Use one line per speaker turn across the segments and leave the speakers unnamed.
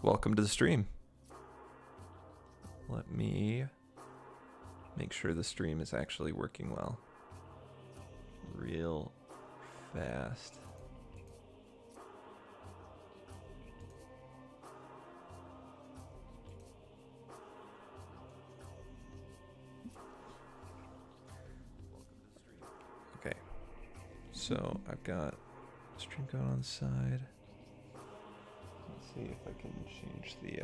Welcome to the stream. Let me make sure the stream is actually working well. Real fast. Okay, so I've got stream going on the side. Let's see if I can change the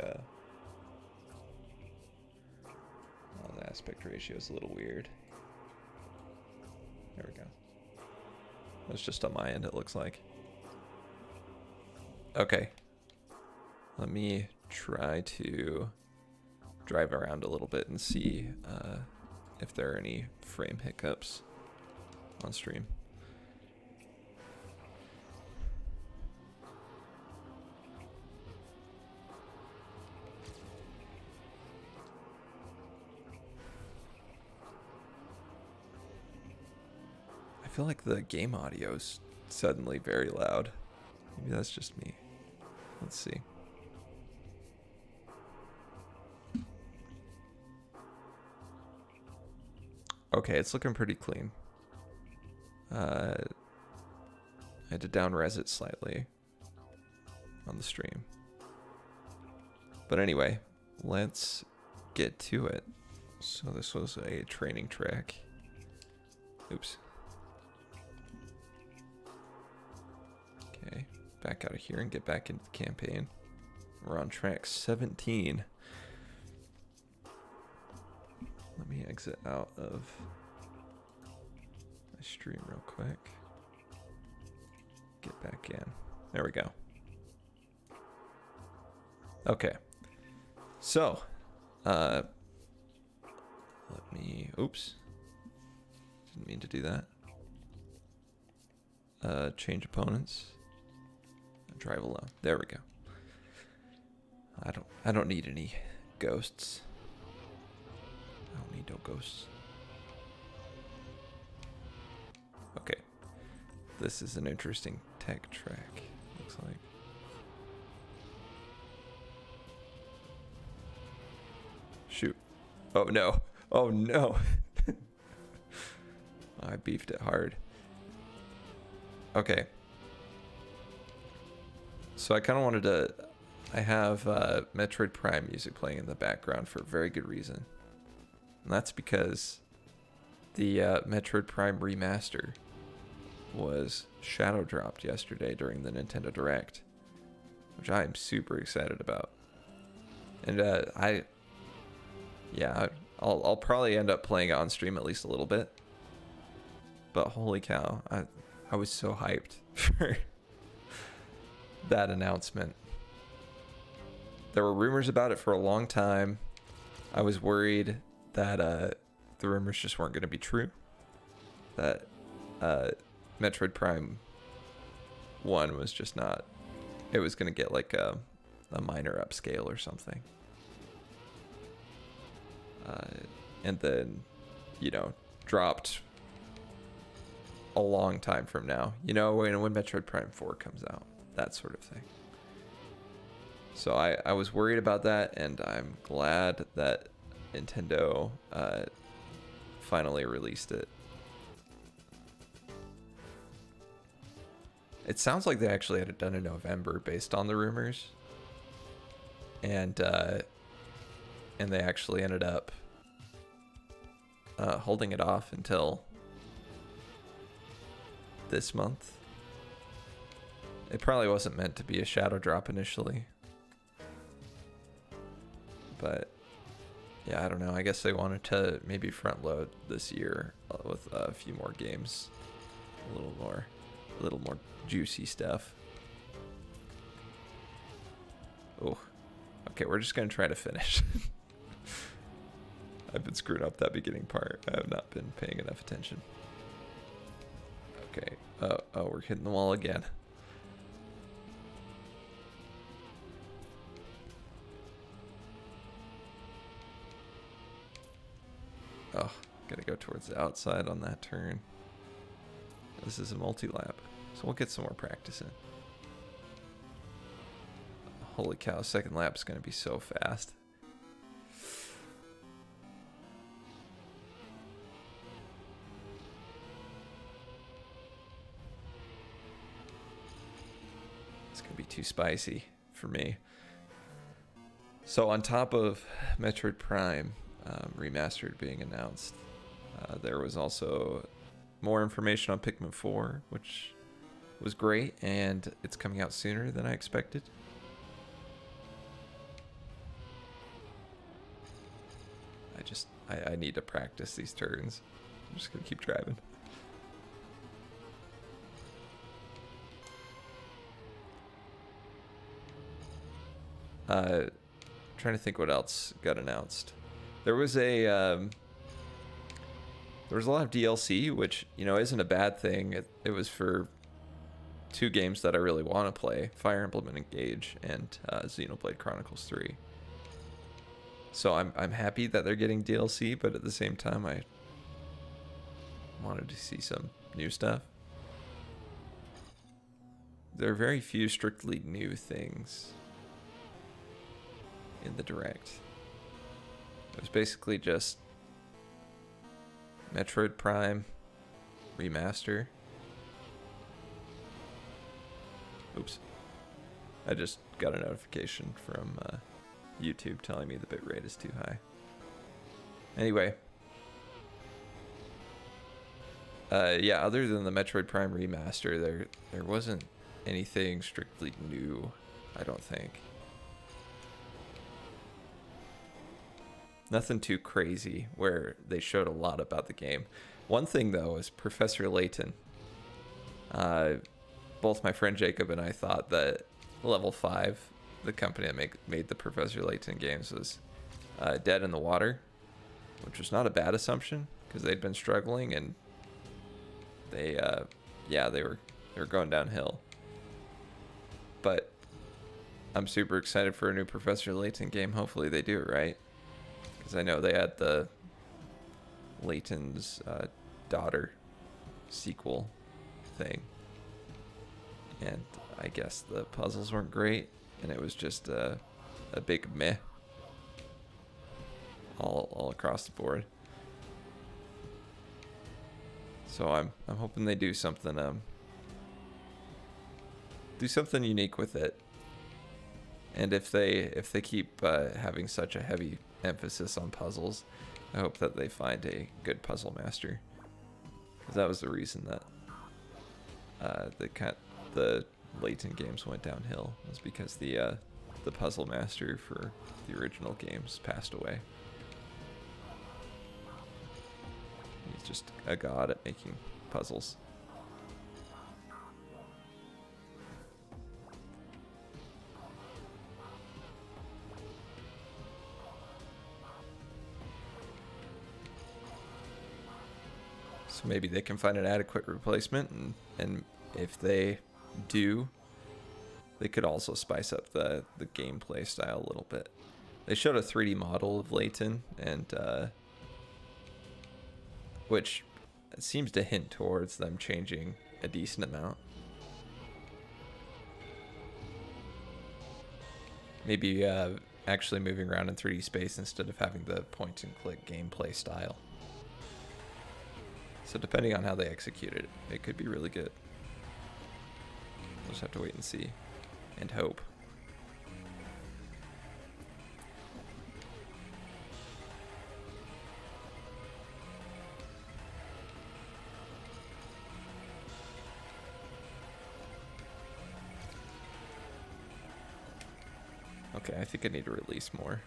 oh, the aspect ratio is a little weird. There we go. That's just on my end, it looks like. Okay. Let me try to drive around a little bit and see if there are any frame hiccups on stream. I feel like the game audio is suddenly very loud. Maybe that's just me. Let's see. Okay, it's looking pretty clean. I had to down-res it slightly on the stream. But anyway, let's get to it. So this was a training track. Oops. Okay, back out of here and get back into the campaign. We're on track 17. Let me exit out of my stream real quick. Get back in. There we go. Okay. So, let me, oops. Didn't mean to do that. Change opponents. Drive alone. There we go. I don't need any ghosts. I don't need no ghosts. Okay. This is an interesting tech track, looks like. Shoot. Oh no. Oh no. I beefed it hard. Okay. So I kind of wanted to... I have Metroid Prime music playing in the background for a very good reason. And that's because the Metroid Prime remaster was shadow dropped yesterday during the Nintendo Direct, which I am super excited about. And I'll probably end up playing it on stream at least a little bit. But holy cow, I was so hyped for that announcement. There were rumors about it for a long time. I was worried that the rumors just weren't going to be true. That Metroid Prime 1 was just not... It was going to get like a minor upscale or something. And then, you know, dropped a long time from now. You know, when Metroid Prime 4 comes out. That sort of thing. So I was worried about that, and I'm glad that Nintendo finally released it. It sounds like they actually had it done in November based on the rumors. And they actually ended up holding it off until this month. It probably wasn't meant to be a shadow drop initially. But yeah, I don't know. I guess they wanted to maybe front load this year with a few more games. A little more juicy stuff. Oh, okay, we're just gonna try to finish. I've been screwing up that beginning part. I have not been paying enough attention. Okay, oh, we're hitting the wall again. Oh, gotta go towards the outside on that turn. This is a multi-lap, so we'll get some more practice in. Holy cow, second lap's gonna be so fast. It's gonna be too spicy for me. So on top of Metroid Prime Remastered being announced, there was also more information on Pikmin 4, which was great, and it's coming out sooner than I expected. I need to practice these turns. I'm just gonna keep driving. Trying to think what else got announced. There was a lot of DLC, which, you know, isn't a bad thing. It was for two games that I really want to play: Fire Emblem Engage and Xenoblade Chronicles 3. So I'm happy that they're getting DLC, but at the same time, I wanted to see some new stuff. There are very few strictly new things in the Direct. It was basically just Metroid Prime Remaster. Oops. I just got a notification from YouTube telling me the bitrate is too high. Anyway. Yeah, other than the Metroid Prime Remaster, there wasn't anything strictly new, I don't think. Nothing too crazy where they showed a lot about the game. One thing, though, is Professor Layton. Both my friend Jacob and I thought that Level 5, the company that made the Professor Layton games, was dead in the water, which was not a bad assumption because they'd been struggling, and they were going downhill. But I'm super excited for a new Professor Layton game. Hopefully they do it right, because I know they had the Layton's daughter sequel thing, and I guess the puzzles weren't great, and it was just a big meh all across the board. So I'm hoping they do something unique with it. And if they keep having such a heavy emphasis on puzzles, I hope that they find a good puzzle master, because that was the reason that the Layton games went downhill, was because the puzzle master for the original games passed away. He's just a god at making puzzles. So maybe they can find an adequate replacement, and if they do, they could also spice up the gameplay style a little bit. They showed a 3D model of Layton, and which seems to hint towards them changing a decent amount. Maybe actually moving around in 3D space instead of having the point and click gameplay style. So depending on how they execute it, it could be really good. We'll just have to wait and see, and hope. Okay, I think I need to release more.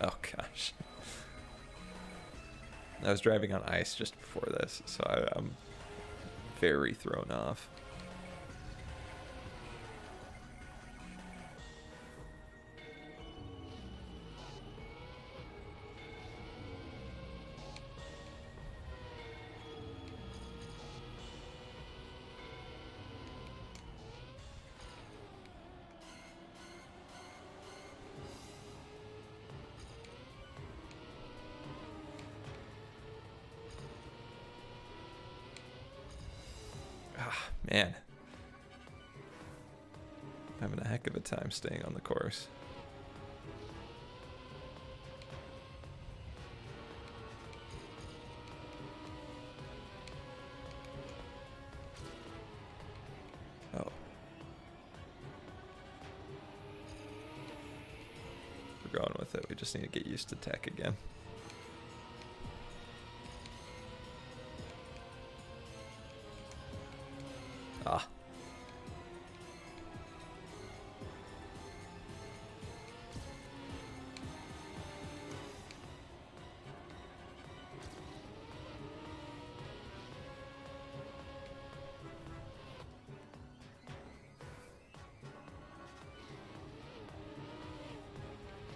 Oh gosh. I was driving on ice just before this, so I'm very thrown off. Man. Having a heck of a time staying on the course. Oh. We're going with it. We just need to get used to tech again. Ah.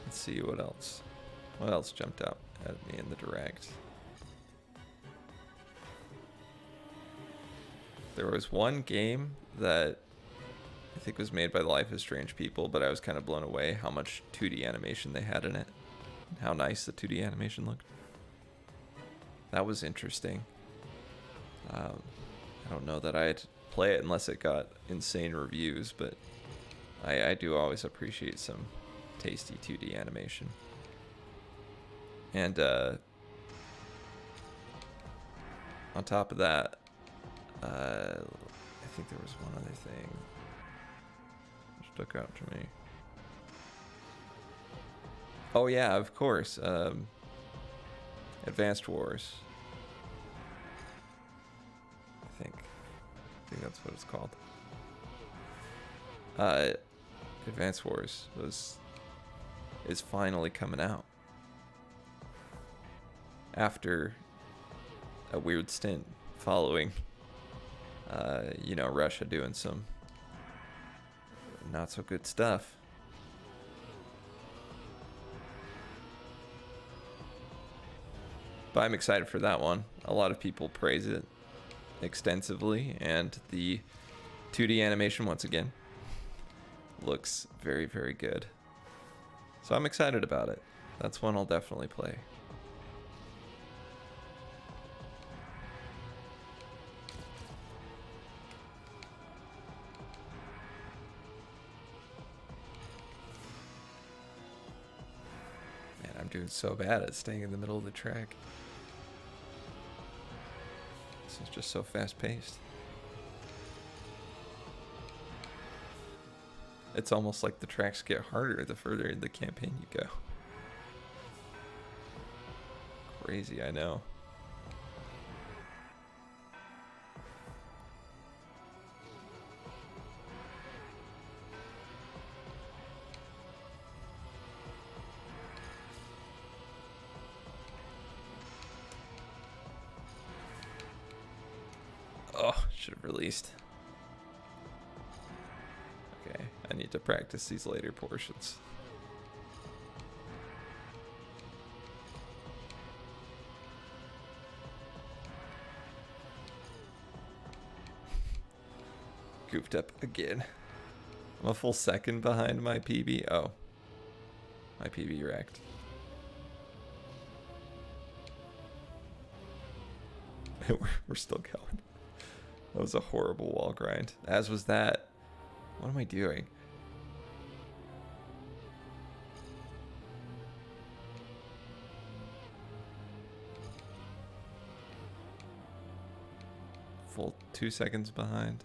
Let's see what else. What else jumped out at me in the direct? There was one game that I think was made by the Life is Strange people, but I was kind of blown away how much 2D animation they had in it. And how nice the 2D animation looked. That was interesting. I don't know that I'd play it unless it got insane reviews, but I do always appreciate some tasty 2D animation. And on top of that, I think there was one other thing that stuck out to me. Oh yeah, of course. Advanced Wars. I think that's what it's called. Advanced Wars is finally coming out after a weird stint following you know, Russia doing some not so good stuff. But I'm excited for that one. A lot of people praise it extensively, and the 2D animation, once again, looks very, very good. So I'm excited about it. That's one I'll definitely play. Man, I'm doing so bad at staying in the middle of the track. This is just so fast-paced. It's almost like the tracks get harder the further in the campaign you go. Crazy, I know. Oh, should have released. Okay, I need to practice these later portions. Goofed up again. I'm a full second behind my PB. Oh, my PB wrecked. We're still going. That was a horrible wall grind. As was that. What am I doing? Full 2 seconds behind.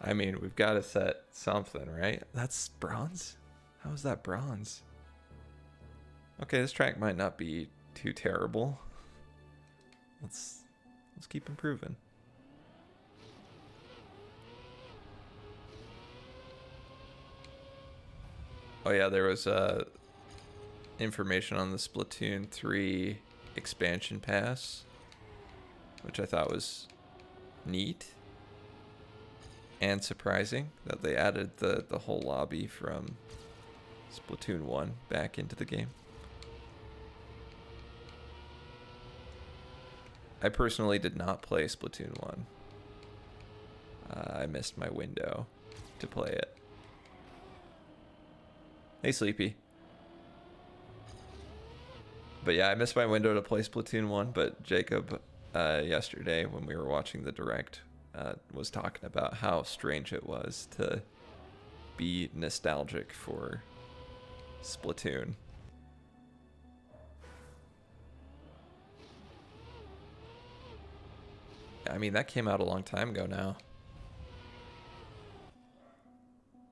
I mean, we've got to set something, right? That's bronze? How is that bronze? Okay, this track might not be too terrible. Let's keep improving. Oh yeah, there was information on the Splatoon 3 expansion pass, which I thought was neat. And surprising that they added the whole lobby from Splatoon 1 back into the game. I personally did not play Splatoon 1. I missed my window to play it. Hey, Sleepy. But yeah, I missed my window to play Splatoon 1, but Jacob, yesterday when we were watching the direct, was talking about how strange it was to be nostalgic for Splatoon. I mean, that came out a long time ago now.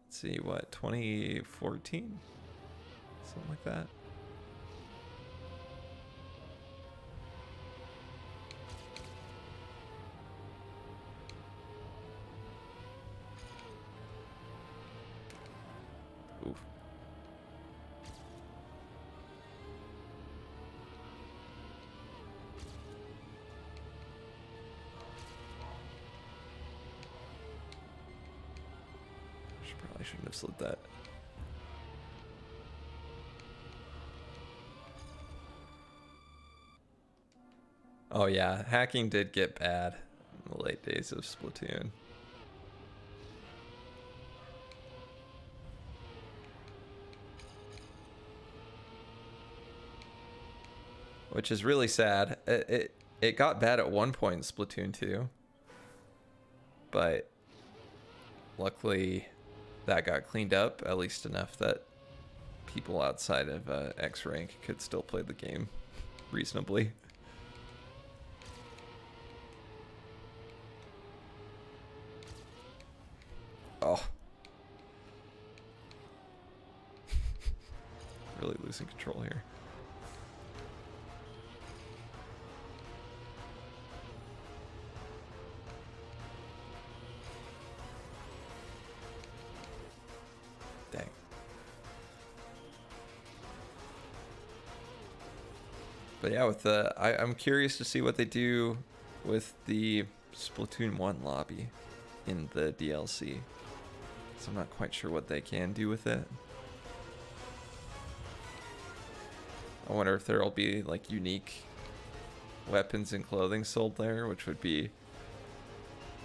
Let's see, what, 2014? Something like that. Oof. I shouldn't have slid that. Oh yeah, hacking did get bad in the late days of Splatoon. Which is really sad. It got bad at one point in Splatoon 2. But luckily that got cleaned up, at least enough that people outside of X rank could still play the game reasonably. Oh. Really losing control here. Dang. But yeah, with the I'm curious to see what they do with the Splatoon 1 lobby in the DLC. So I'm not quite sure what they can do with it. I wonder if there'll be like unique weapons and clothing sold there, which would be,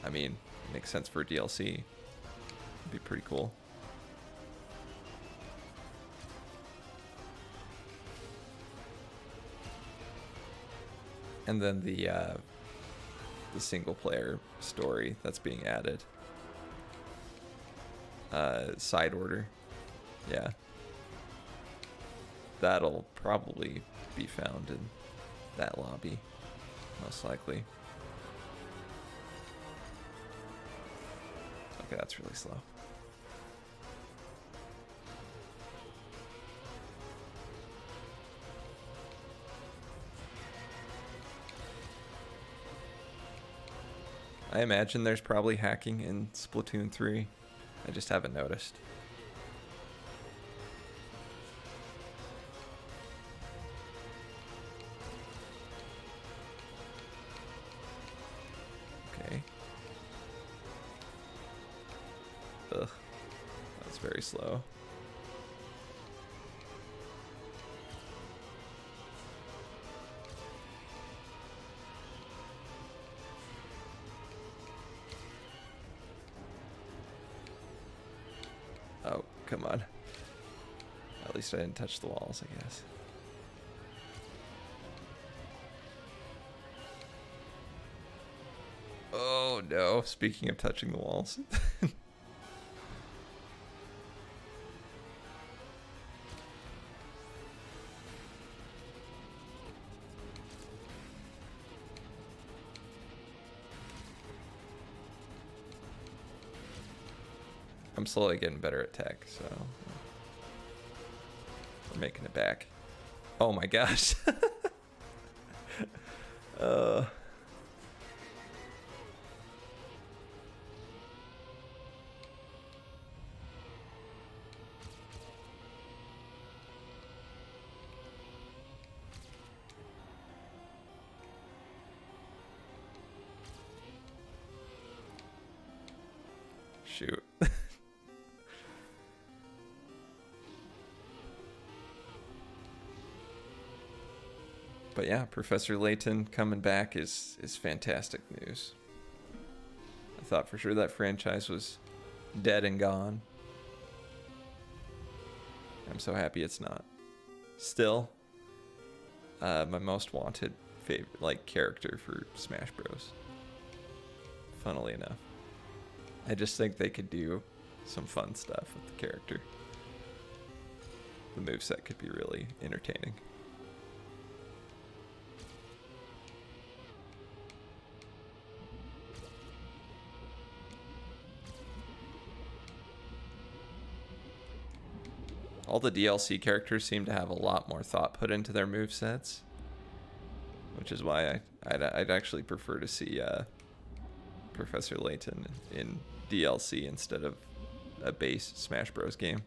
I mean, makes sense for a DLC. It'd be pretty cool. And then the single player story that's being added. Side order. Yeah. That'll probably be found in that lobby, most likely. Okay, that's really slow. I imagine there's probably hacking in Splatoon 3. I just haven't noticed. Okay. Ugh. That's very slow. Oh, come on. At least I didn't touch the walls, I guess. Oh no, speaking of touching the walls. I'm slowly getting better at tech, so we're making it back. Oh my gosh. Shoot. But yeah, Professor Layton coming back is fantastic news. I thought for sure that franchise was dead and gone. I'm so happy it's not. Still, my most wanted favorite character for Smash Bros. Funnily enough, I just think they could do some fun stuff with the character. The moveset could be really entertaining. All the DLC characters seem to have a lot more thought put into their movesets, which is why I'd actually prefer to see Professor Layton in DLC instead of a base Smash Bros. Game.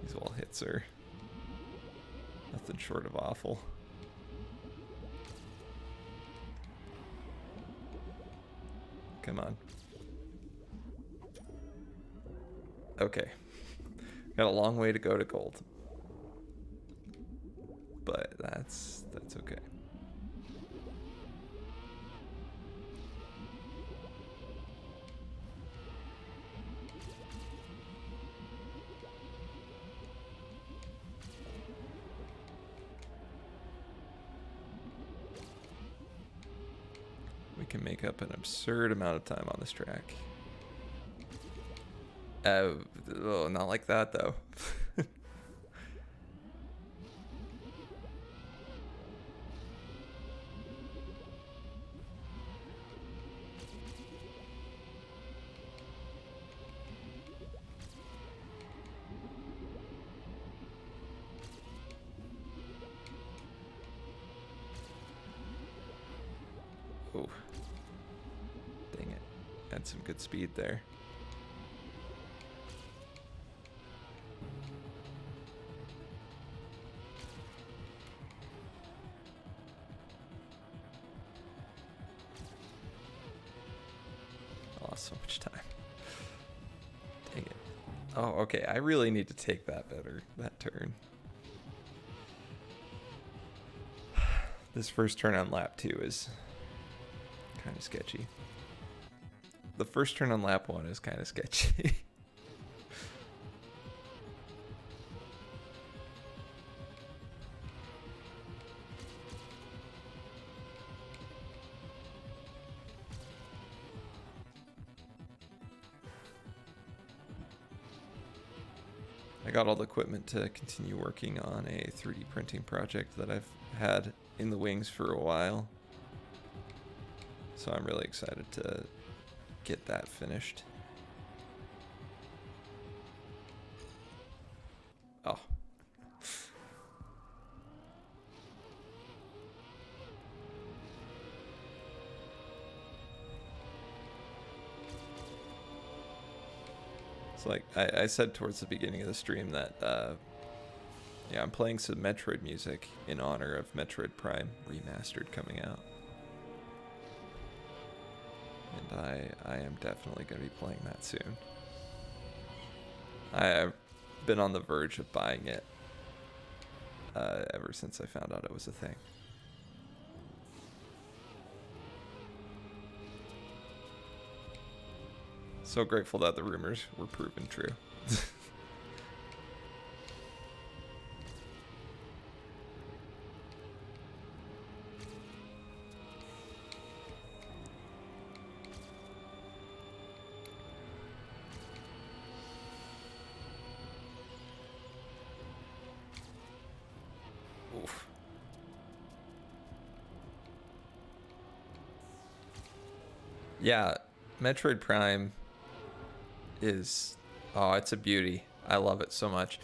These wall hits are nothing short of awful. Come on. Okay. Got a long way to go to gold. But that's okay. We can make up an absurd amount of time on this track. Oh, not like that though. Oh, dang it. Had some good speed there. Lost so much time. Dang it. Oh, okay. I really need to take that turn. This first turn on lap 2 is kind of sketchy. The first turn on lap 1 is kind of sketchy. I got all the equipment to continue working on a 3D printing project that I've had in the wings for a while. So I'm really excited to get that finished. Oh. It's like I said towards the beginning of the stream that yeah, I'm playing some Metroid music in honor of Metroid Prime Remastered coming out. And I am definitely going to be playing that soon. I've been on the verge of buying it ever since I found out it was a thing. So grateful that the rumors were proven true. Oof. Yeah, Metroid Prime is, oh, it's a beauty. I love it so much.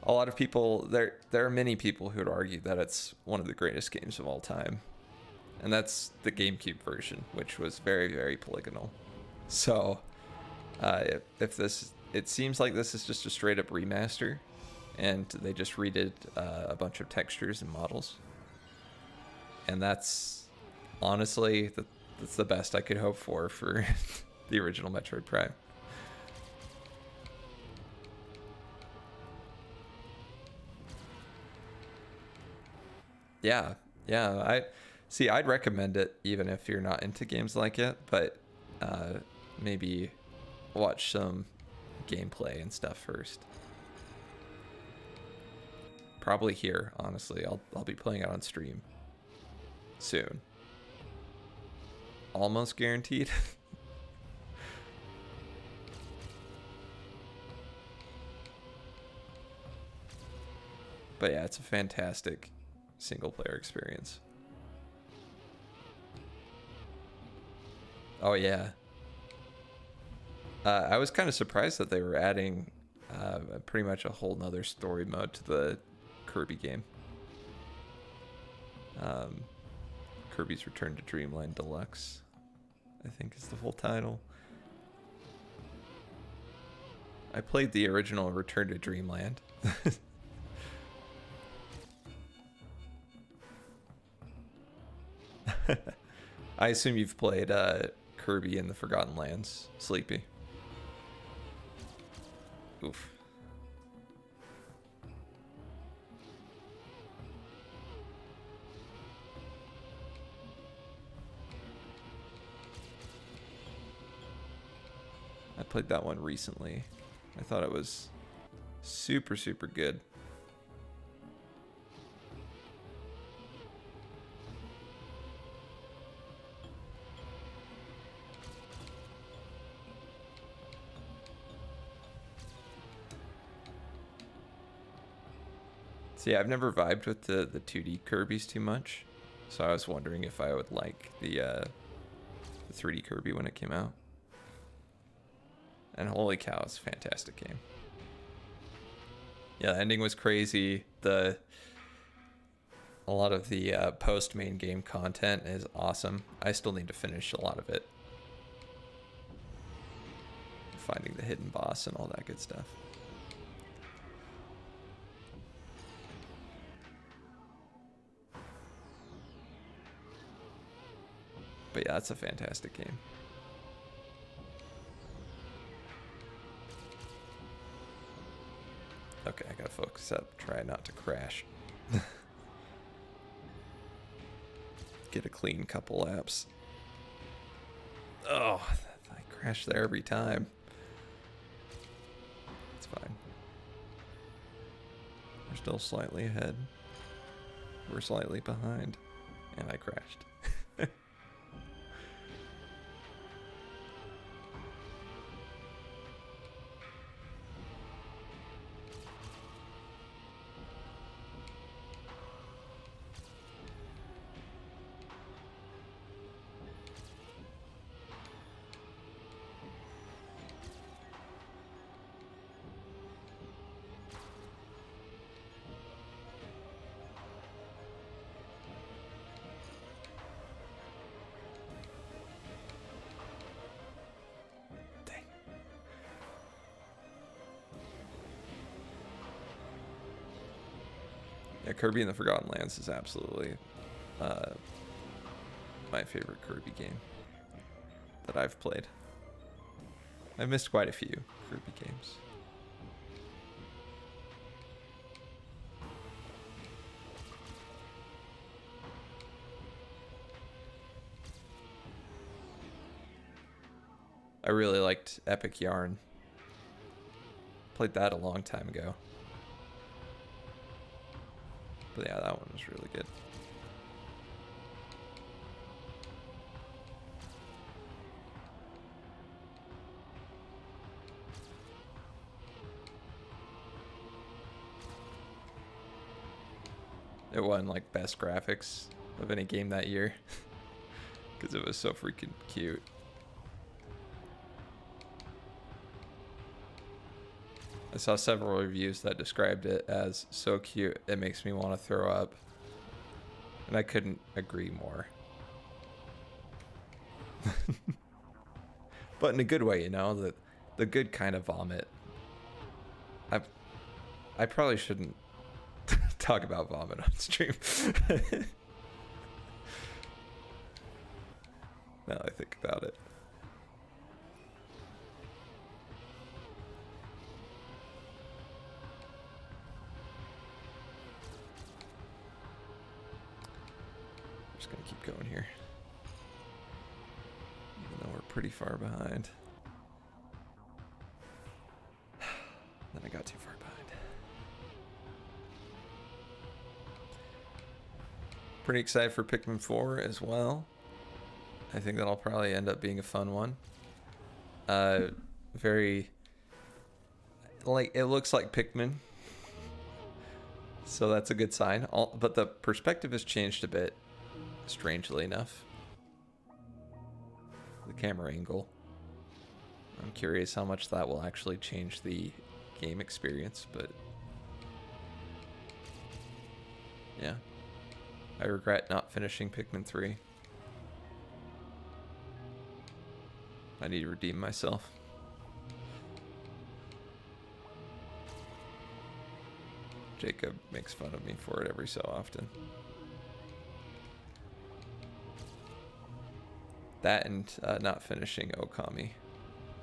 A lot of people, there are many people who would argue that it's one of the greatest games of all time. And that's the GameCube version, which was very, very polygonal. So If this, it seems like this is just a straight up remaster, and they just redid a bunch of textures and models, and that's honestly that's the best I could hope for the original Metroid Prime. Yeah, I see. I'd recommend it even if you're not into games like it, but maybe watch some gameplay and stuff first. Probably here, honestly. I'll be playing it on stream soon. Almost guaranteed. But yeah, it's a fantastic single player experience. Oh yeah. I was kind of surprised that they were adding pretty much a whole nother story mode to the Kirby game. Kirby's Return to Dreamland Deluxe, I think is the full title. I played the original Return to Dreamland. I assume you've played Kirby in the Forgotten Lands, Sleepy. Oof. I played that one recently. I thought it was super, super good. So yeah, I've never vibed with the 2D Kirby's too much, so I was wondering if I would like the 3D Kirby when it came out. And holy cow, it's a fantastic game. Yeah, the ending was crazy. A lot of the post main game content is awesome. I still need to finish a lot of it. Finding the hidden boss and all that good stuff. But yeah, that's a fantastic game. Okay, I gotta focus up. Try not to crash. Get a clean couple laps. Oh, I crash there every time. It's fine. We're still slightly ahead. We're slightly behind. And I crashed. Yeah, Kirby in the Forgotten Lands is absolutely my favorite Kirby game that I've played. I've missed quite a few Kirby games. I really liked Epic Yarn. Played that a long time ago. But yeah, that one was really good. It won like best graphics of any game that year because it was so freaking cute. I saw several reviews that described it as so cute it makes me want to throw up. And I couldn't agree more. But in a good way, you know, the the good kind of vomit. I probably shouldn't talk about vomit on stream. Now I think about it. I'm just gonna keep going here, even though we're pretty far behind. Then I got too far behind. Pretty excited for Pikmin 4 as well. I think that'll probably end up being a fun one. Very, like, it looks like Pikmin, so that's a good sign. But the perspective has changed a bit, strangely enough. The camera angle. I'm curious how much that will actually change the game experience, but yeah. I regret not finishing Pikmin 3. I need to redeem myself. Jacob makes fun of me for it every so often. That and not finishing Okami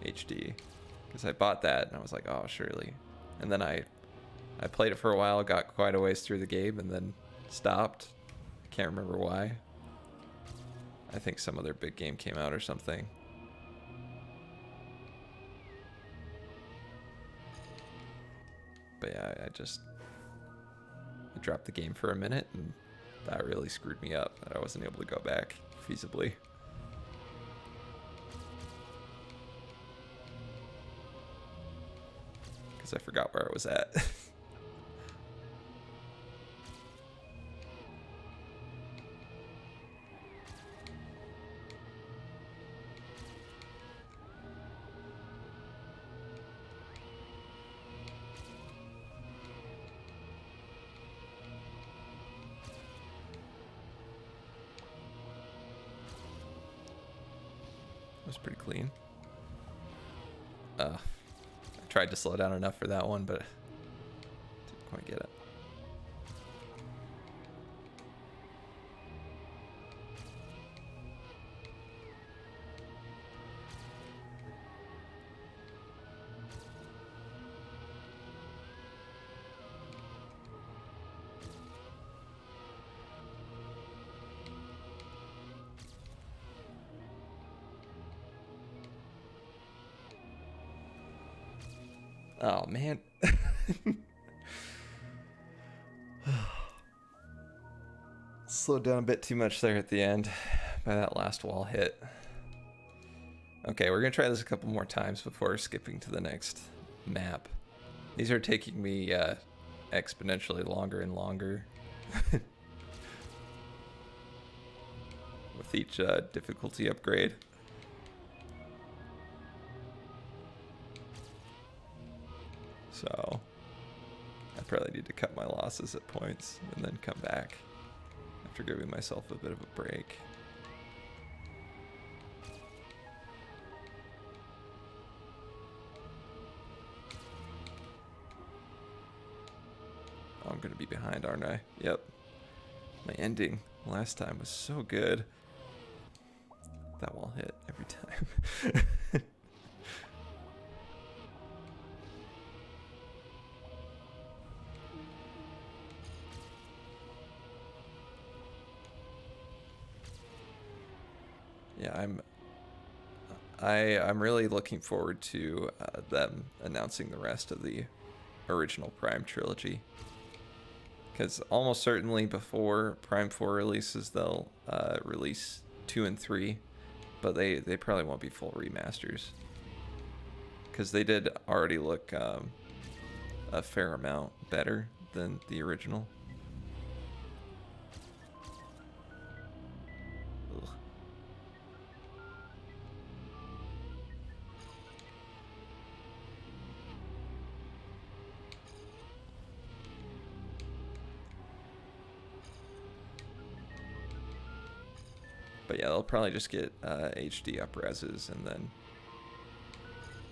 HD. Because I bought that and I was like, oh, surely. And then I played it for a while, got quite a ways through the game, and then stopped. Can't remember why. I think some other big game came out or something. But yeah, I dropped the game for a minute, and that really screwed me up. That I wasn't able to go back feasibly. Because I forgot where I was at. Was pretty clean. I tried to slow down enough for that one, but didn't quite get it. Oh, man. Slowed down a bit too much there at the end by that last wall hit. Okay, we're going to try this a couple more times before skipping to the next map. These are taking me exponentially longer and longer with each difficulty upgrade. So I probably need to cut my losses at points and then come back after giving myself a bit of a break. Oh, I'm gonna be behind, aren't I? Yep. My ending last time was so good. That wall hit every time. Yeah, I'm really looking forward to them announcing the rest of the original Prime trilogy, because almost certainly before Prime 4 releases they'll release 2 and 3, but they probably won't be full remasters, because they did already look a fair amount better than the original. But yeah, they'll probably just get HD upreses and then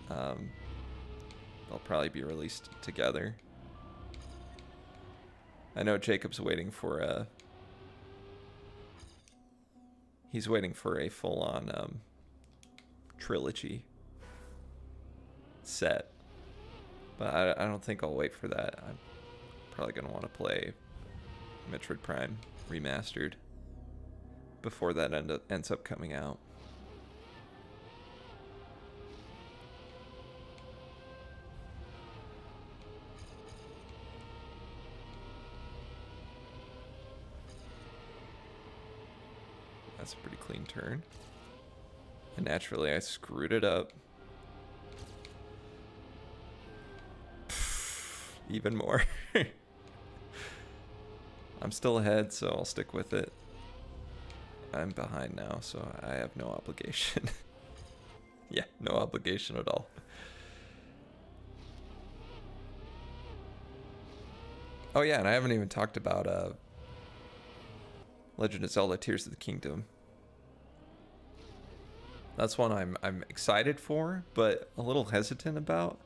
They'll probably be released together. I know Jacob's waiting for he's waiting for a full-on trilogy set, but I don't think I'll wait for that. I'm probably gonna want to play Metroid Prime Remastered before that ends up coming out. That's a pretty clean turn. And naturally, I screwed it up. Even more. I'm still ahead, so I'll stick with it. I'm behind now, so I have no obligation. Yeah, no obligation at all. Oh yeah, and I haven't even talked about Legend of Zelda Tears of the Kingdom. That's one I'm excited for, but a little hesitant about,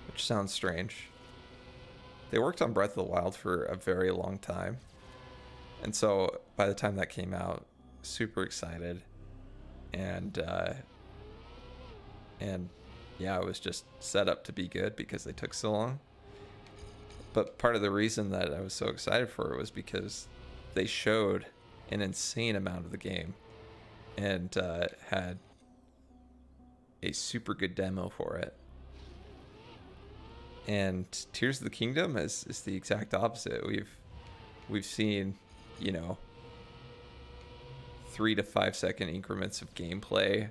which sounds strange. They worked on Breath of the Wild for a very long time, and so by the time that came out, super excited, and yeah, it was just set up to be good because they took so long. But part of the reason that I was so excited for it was because they showed an insane amount of the game and had a super good demo for it. And Tears of the Kingdom is the exact opposite. We've seen, 3 to 5 second increments of gameplay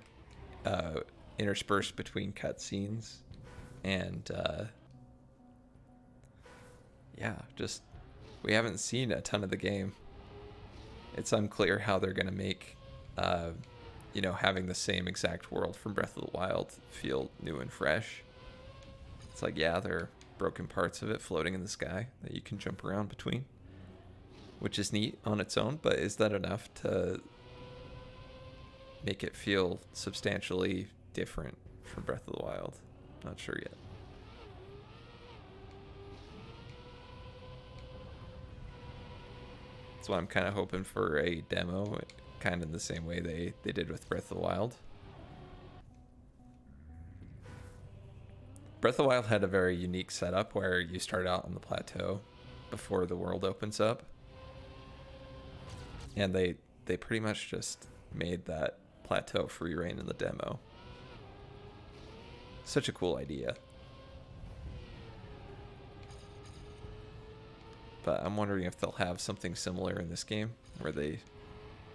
interspersed between cutscenes, and yeah, just we haven't seen a ton of the game. It's unclear how they're gonna make having the same exact world from Breath of the Wild feel new and fresh. It's like, yeah, there are broken parts of it floating in the sky that you can jump around between, which is neat on its own, but is that enough to make it feel substantially different from Breath of the Wild? Not sure yet. That's why I'm kind of hoping for a demo, kind of in the same way they did with Breath of the Wild. Breath of the Wild had a very unique setup where you start out on the plateau before the world opens up. And they pretty much just made that plateau free reign in the demo. Such a cool idea. But I'm wondering if they'll have something similar in this game where they,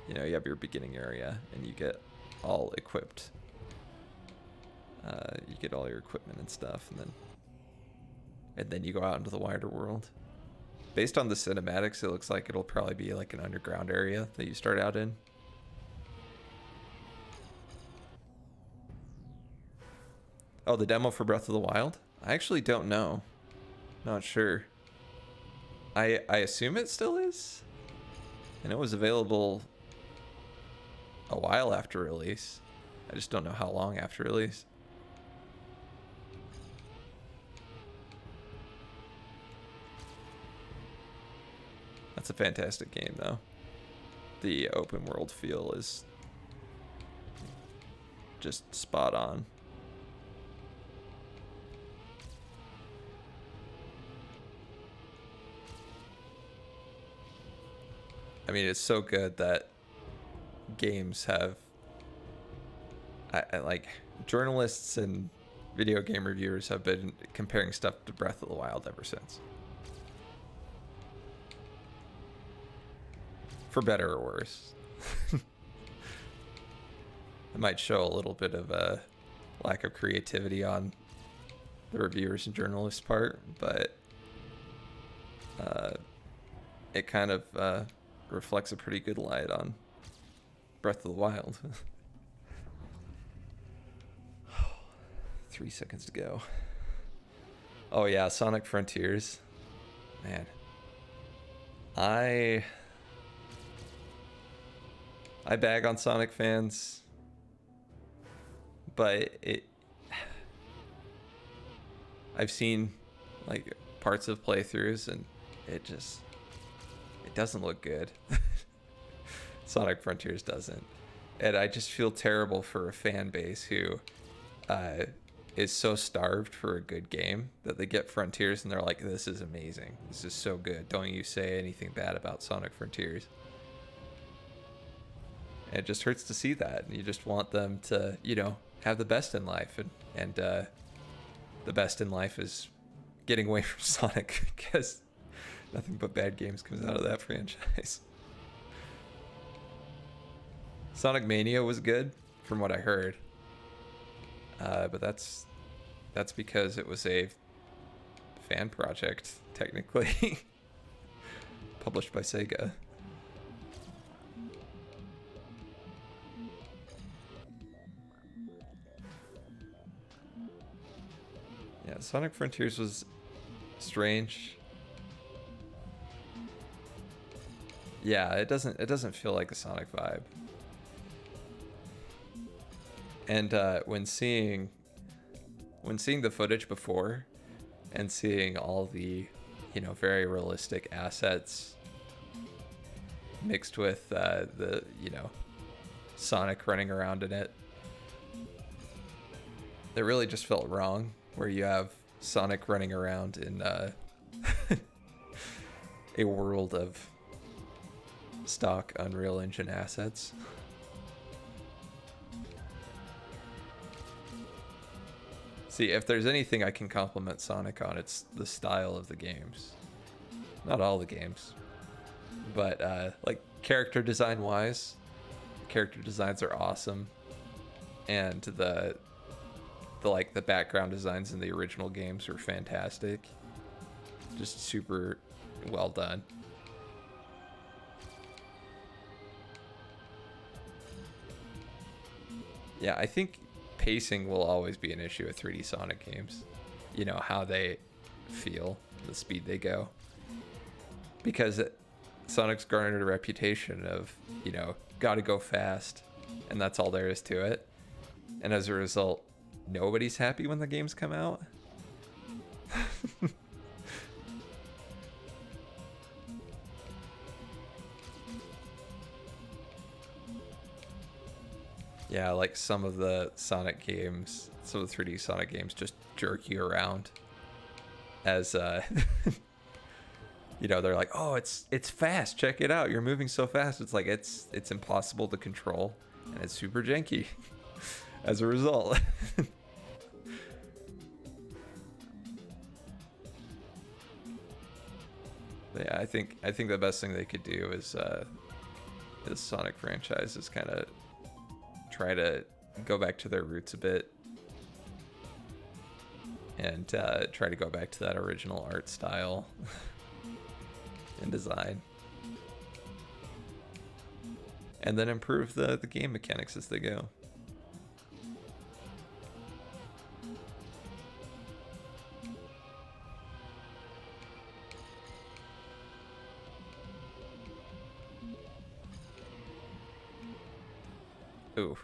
you have your beginning area and you get all equipped. You get all your equipment and stuff, and then you go out into the wider world. Based on the cinematics, it looks like it'll probably be like an underground area that you start out in. Oh, the demo for Breath of the Wild? I actually don't know. Not sure. I assume it still is. And it was available a while after release. I just don't know how long after release. That's a fantastic game, though. The open world feel is just spot on. I mean, it's so good that games have... I like, journalists and video game reviewers have been comparing stuff to Breath of the Wild ever since. For better or worse. It might show a little bit of a lack of creativity on the reviewers and journalists' part, but it kind of reflects a pretty good light on Breath of the Wild. 3 seconds to go. Oh yeah, Sonic Frontiers. Man. I bag on Sonic fans, but I've seen like parts of playthroughs and it doesn't look good. Sonic Frontiers doesn't. And I just feel terrible for a fan base who is so starved for a good game that they get Frontiers and they're like, this is amazing. This is so good. Don't you say anything bad about Sonic Frontiers. And it just hurts to see that. You just want them to, you know, have the best in life. And the best in life is getting away from Sonic because nothing but bad games comes out of that franchise. Sonic Mania was good from what I heard. But that's because it was a fan project, technically. Published by Sega. Yeah, Sonic Frontiers was strange. Yeah, it doesn't feel like a Sonic vibe. And when seeing the footage before and seeing all the, you know, very realistic assets mixed with the, you know, Sonic running around in it, it really just felt wrong where you have Sonic running around in a world of stock Unreal Engine assets. See, if there's anything I can compliment Sonic on, it's the style of the games. Not all the games, but like character design wise, character designs are awesome, and the background designs in the original games were fantastic. Just super well done. Yeah, I think pacing will always be an issue with 3D Sonic games. You know, how they feel, the speed they go. Because Sonic's garnered a reputation of, you know, gotta go fast, and that's all there is to it. And as a result, nobody's happy when the games come out. Yeah, like some of the Sonic games, some of the 3D Sonic games just jerk you around as you know, they're like, oh, it's fast, check it out, you're moving so fast. It's like it's impossible to control, and it's super janky as a result. Yeah, I think the best thing they could do is this Sonic franchise is kind of try to go back to their roots a bit and try to go back to that original art style and design, and then improve the game mechanics as they go. Ooh.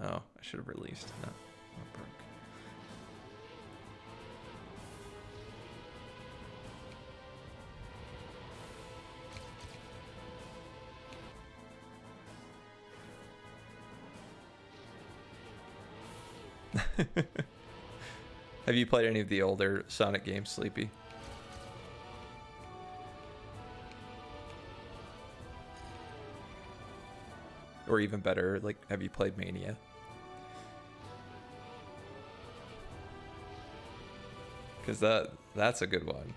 Oh, I should have released. No, not broke. Have you played any of the older Sonic games, Sleepy? Or even better, like, have you played Mania? Because that's a good one.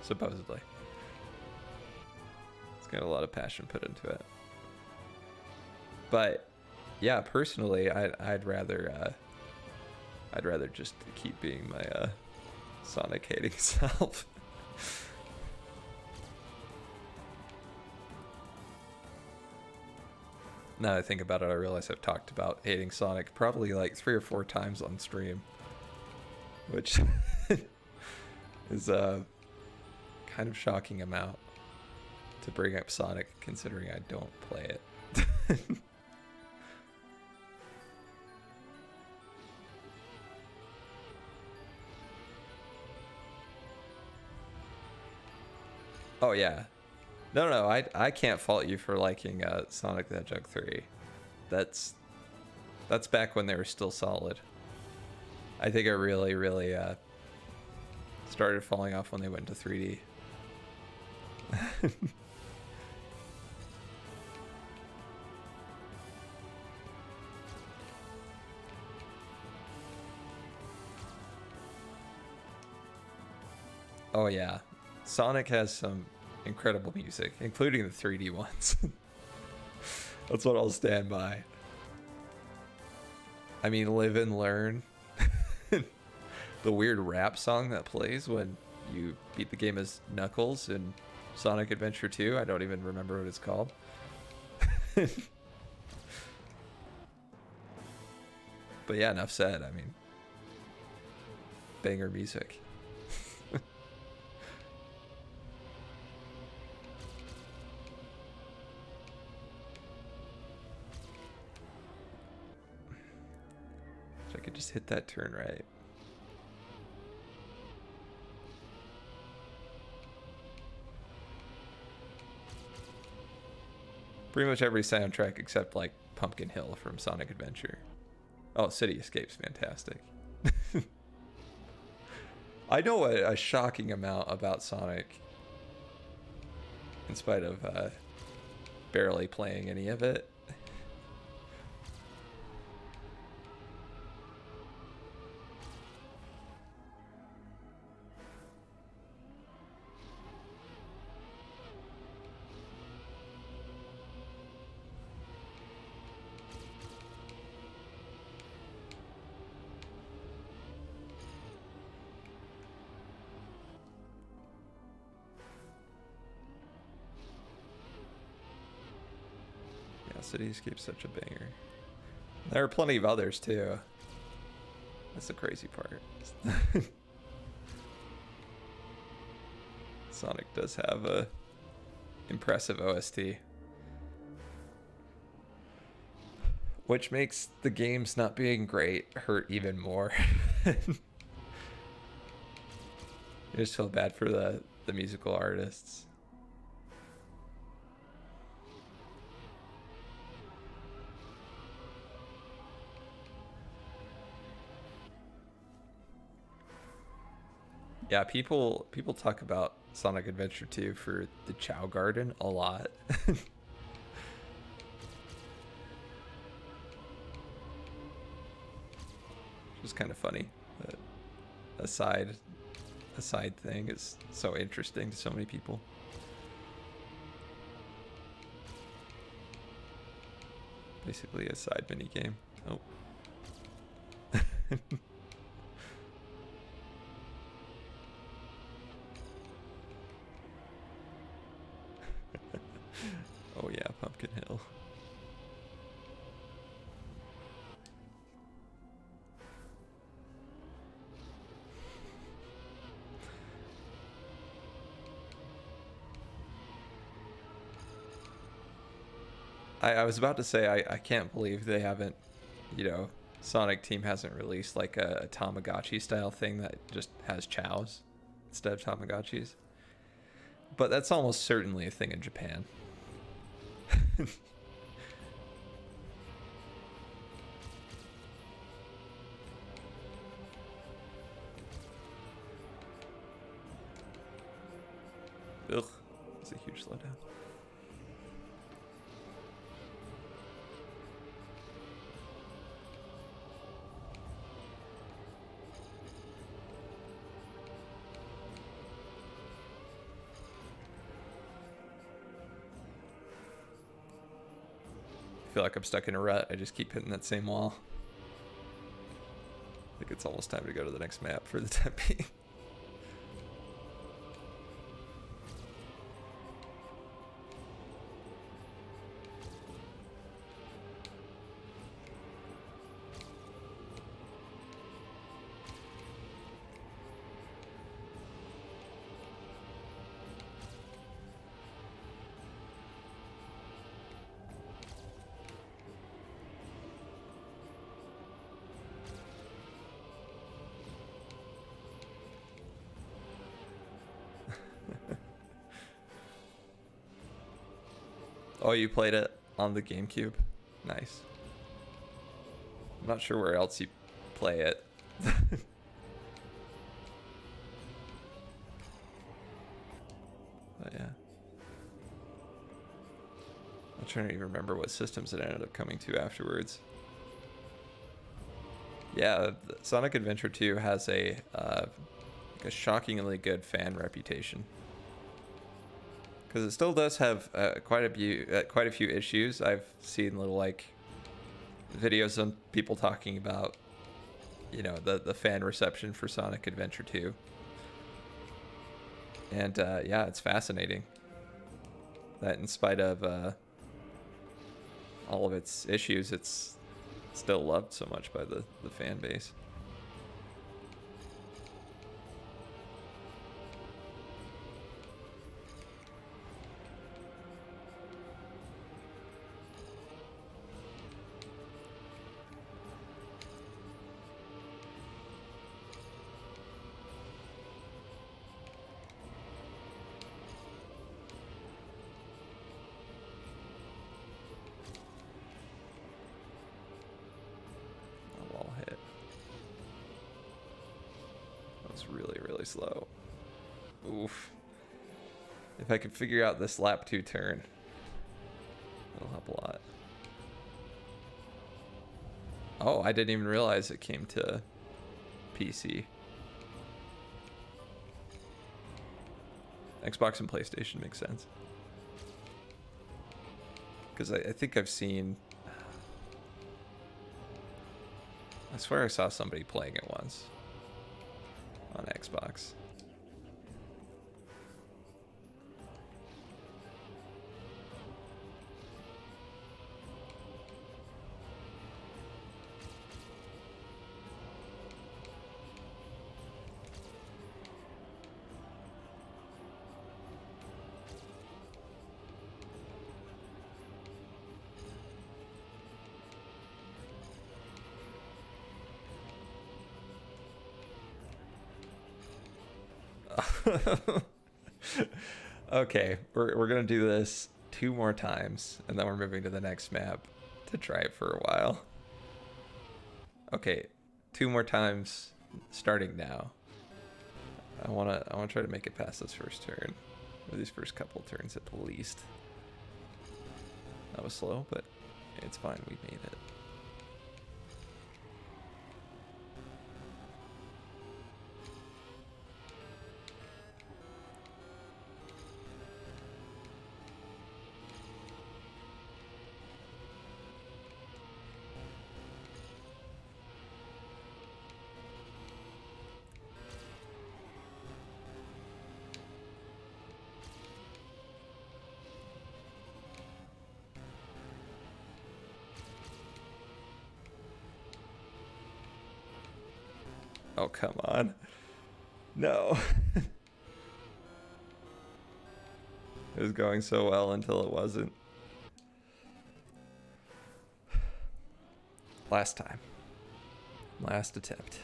Supposedly. It's got a lot of passion put into it. But yeah, personally, I'd rather just keep being my Sonic hating self. Now that I think about it, I realize I've talked about hating Sonic probably like 3 or 4 times on stream, which is a kind of shocking amount to bring up Sonic, considering I don't play it. Oh yeah. No, no, I can't fault you for liking Sonic the Hedgehog 3. That's back when they were still solid. I think it really, really started falling off when they went to 3D. Oh yeah, Sonic has some incredible music, including the 3D ones. That's what I'll stand by. I mean, Live and Learn. The weird rap song that plays when you beat the game as Knuckles in Sonic Adventure 2. I don't even remember what it's called. But yeah, enough said. I mean, banger music. If I could just hit that turn right. Pretty much every soundtrack except like Pumpkin Hill from Sonic Adventure. Oh, City Escape's fantastic. I know a shocking amount about Sonic in spite of barely playing any of it. City Escape's such a banger. There are plenty of others too. That's the crazy part. Sonic does have a impressive OST, which makes the games not being great hurt even more. I just feel bad for the musical artists. Yeah, people talk about Sonic Adventure 2 for the Chow Garden a lot. Which is kind of funny. A side thing is so interesting to so many people. Basically a side mini game. Oh. Oh yeah, Pumpkin Hill. I was about to say I can't believe they haven't, you know, Sonic Team hasn't released like a Tamagotchi style thing that just has chows instead of Tamagotchis. But that's almost certainly a thing in Japan. Ugh, it's a huge slowdown. I feel like I'm stuck in a rut. I just keep hitting that same wall. I think it's almost time to go to the next map for the time being. Oh, you played it on the GameCube? Nice. I'm not sure where else you play it. But yeah. I'm trying to even remember what systems it ended up coming to afterwards. Yeah, Sonic Adventure 2 has like a shockingly good fan reputation. Because it still does have quite a few issues. I've seen little like videos on people talking about, you know, the fan reception for Sonic Adventure 2. And yeah, it's fascinating that in spite of all of its issues, it's still loved so much by the fan base. A wall hit. That was really, really slow. Oof. If I could figure out this lap 2 turn, that'll help a lot. Oh, I didn't even realize it came to PC. Xbox and PlayStation makes sense. Because I think I've seen... I swear I saw somebody playing it once on Xbox. Okay, we're gonna do this 2 more times, and then we're moving to the next map to try it for a while. Okay, 2 more times, starting now. I wanna try to make it past this first turn, or these first couple turns at the least. That was slow, but it's fine. We made it. Oh, come on. No. It was going so well until it wasn't. Last time. Last attempt.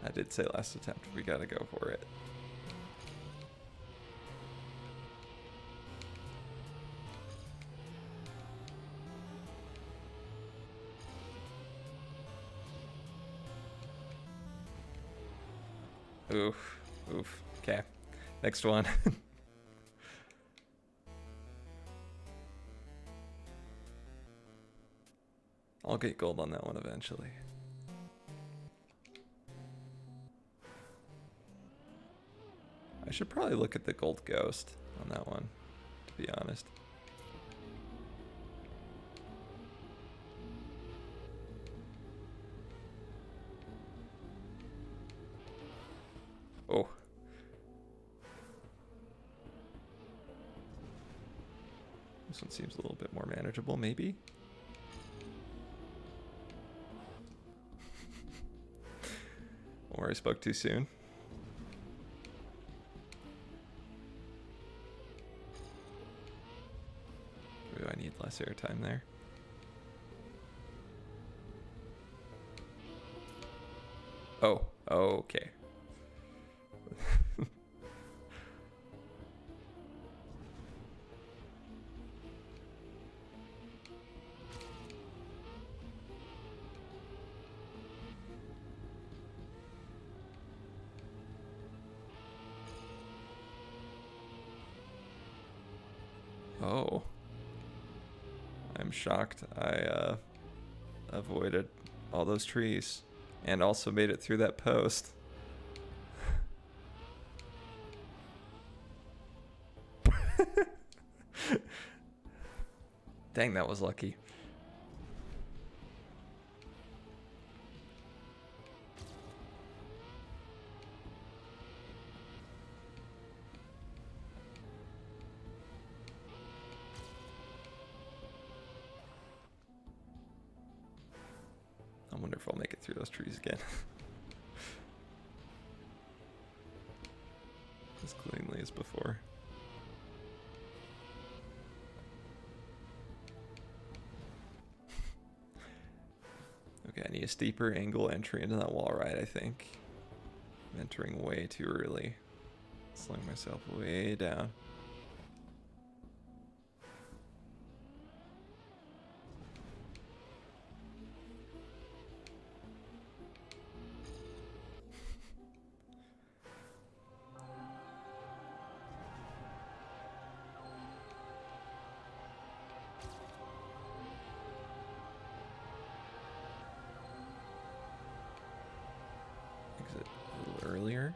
I did say last attempt. We gotta go for it. Oof. Oof. Okay. Next one. I'll get gold on that one eventually. I should probably look at the gold ghost on that one, to be honest. Oh. This one seems a little bit more manageable, maybe? Or I spoke too soon. Ooh, I need less airtime there. Oh, okay. Oh. I'm shocked I avoided all those trees and also made it through that post. Dang, that was lucky. I wonder if I'll make it through those trees again. As cleanly as before. Okay, I need a steeper angle entry into that wall ride, I think. I'm entering way too early. Slowing myself way down. Exit a little earlier.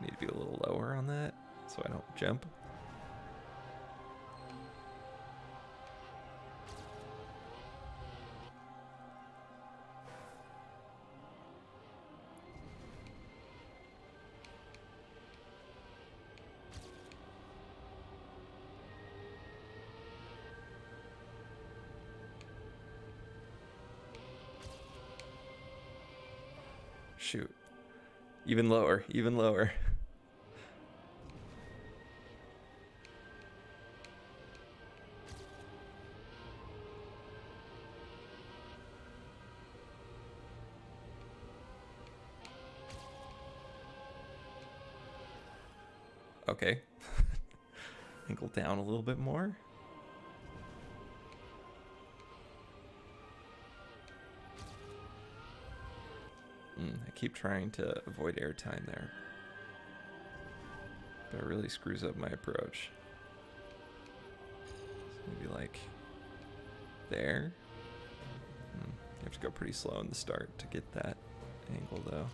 Need to be a little lower on that so I don't jump. Shoot. Even lower, even lower. Okay. Angle down a little bit more. I keep trying to avoid airtime there. But it really screws up my approach. So maybe like there. You have to go pretty slow in the start to get that angle though.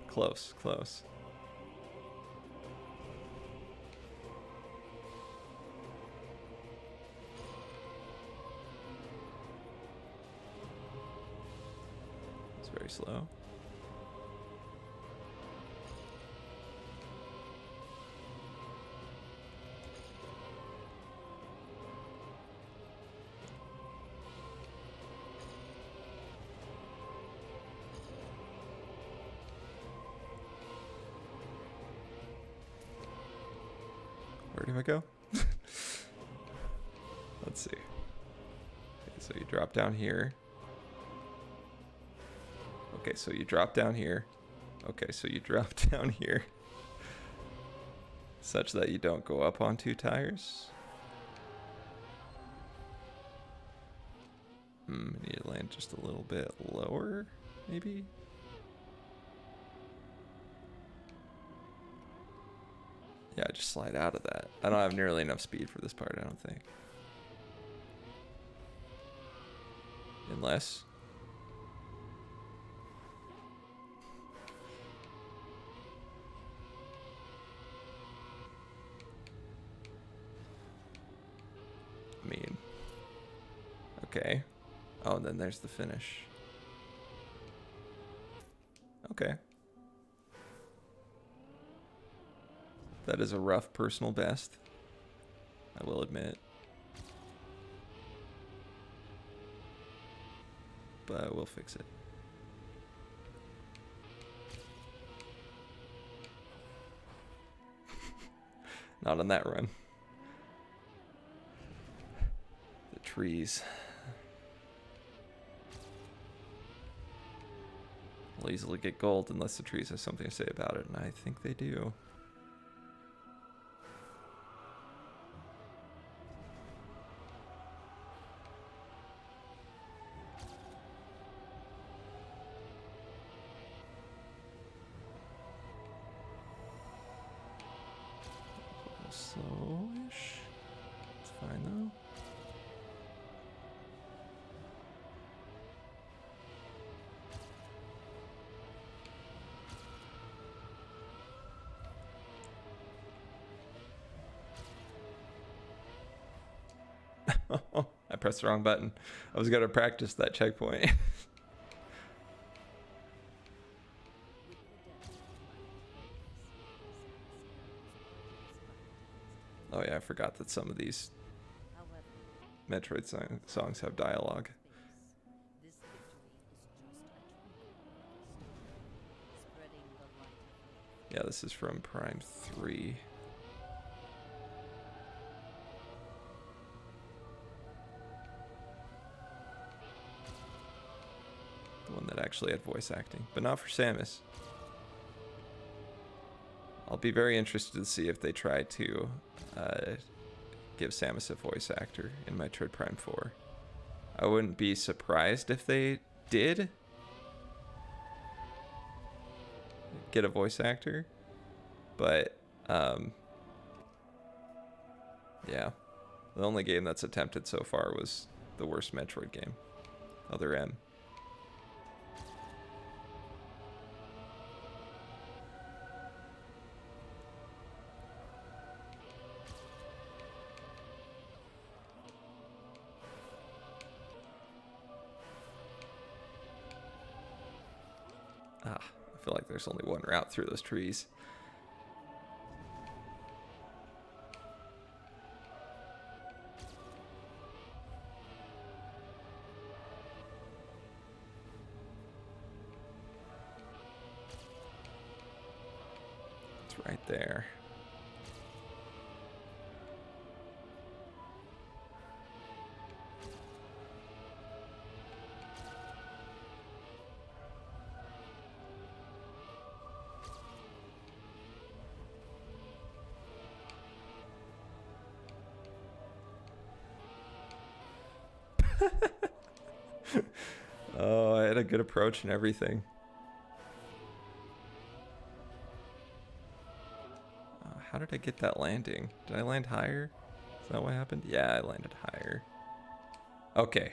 Close, close. It's very slow. Where do I go? Let's see. Okay, so you drop down here. Okay, so you drop down here. Okay, so you drop down here. Such that you don't go up on two tires. You need to land just a little bit lower, maybe? Yeah, just slide out of that. I don't have nearly enough speed for this part, I don't think. Unless... Okay. Oh, and then there's the finish. Okay. That is a rough personal best, I will admit. But we'll fix it. Not on that run. The trees. We'll easily get gold unless the trees have something to say about it, and I think they do. Slowish. It's fine though. I pressed the wrong button. I was gonna practice that checkpoint. Oh yeah, I forgot that some of these Metroid songs have dialogue. Yeah, this is from Prime 3. The one that actually had voice acting, but not for Samus. I'll be very interested to see if they try to give Samus a voice actor in Metroid Prime 4. I wouldn't be surprised if they did get a voice actor, but yeah, the only game that's attempted so far was the worst Metroid game, Other M. I feel like there's only one route through those trees. It's right there. Oh, I had a good approach and everything. How did I get that landing? Did I land higher? Is that what happened? Yeah, I landed higher. Okay.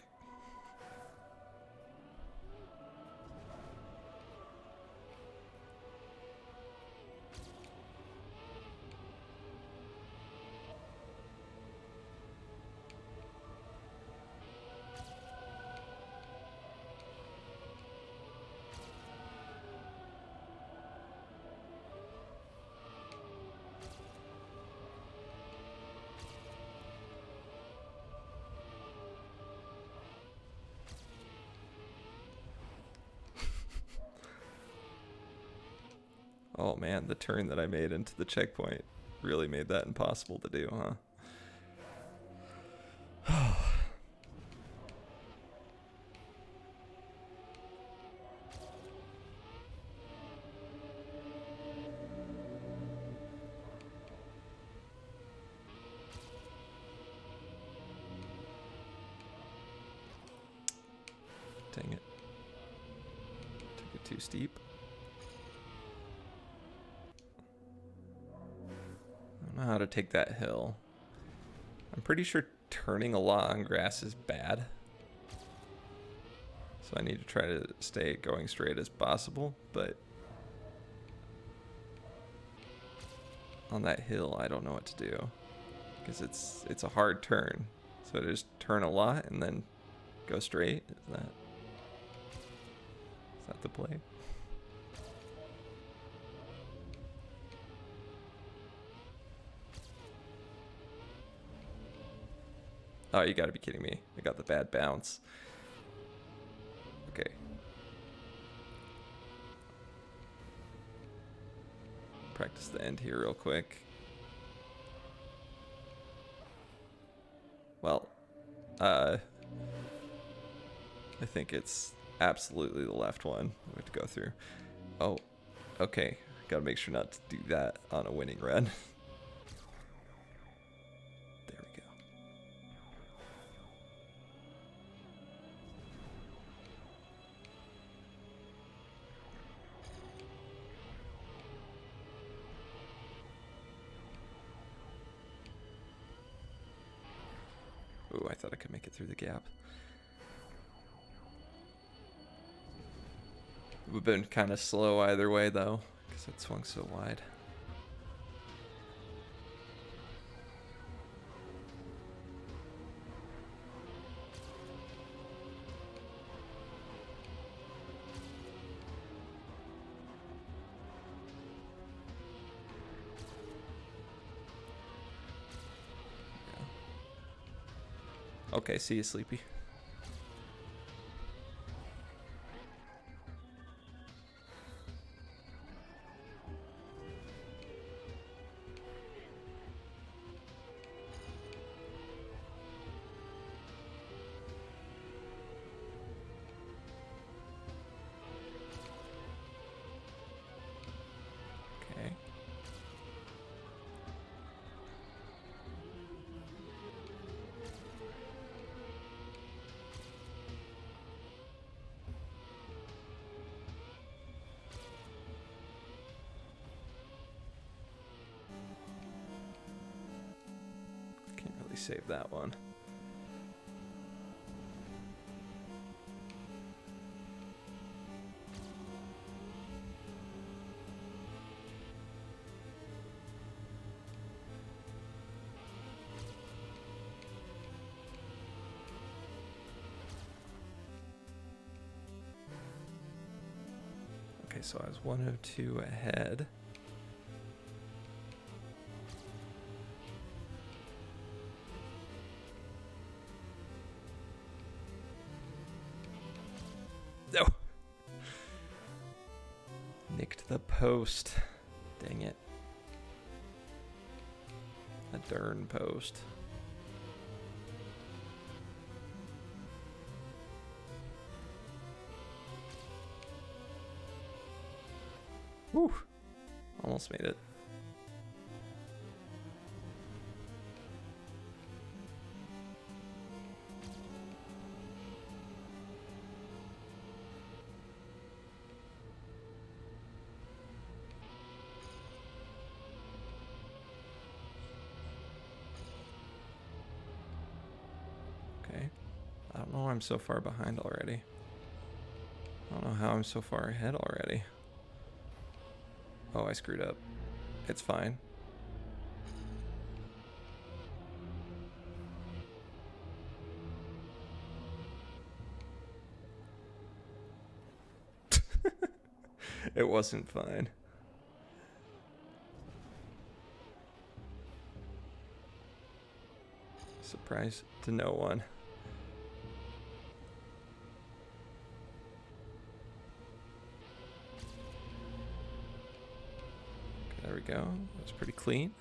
Oh man, the turn that I made into the checkpoint really made that impossible to do, huh? Dang it. Took it too steep. I don't know how to take that hill. I'm pretty sure turning a lot on grass is bad. So I need to try to stay going straight as possible, but on that hill I don't know what to do. Because it's a hard turn. So I just turn a lot and then Go straight? Is that the play? Oh, you gotta be kidding me. I got the bad bounce. Okay. Practice the end here real quick. Well, I think it's absolutely the left one we have to go through. Oh, okay. Gotta make sure not to do that on a winning run. There we go. Ooh, I thought I could make it through the gap. We've been kind of slow either way, though, because it swung so wide. Yeah. Okay, see you, Sleepy. Can't really save that one. Okay, so I was 102 ahead. No. Nicked the post. Dang it. A darn post. Whew. Almost made it. Okay. I don't know why I'm so far behind already. I don't know how I'm so far ahead already. Oh, I screwed up. It's fine. It wasn't fine. Surprise to no one. There we go. That's pretty clean.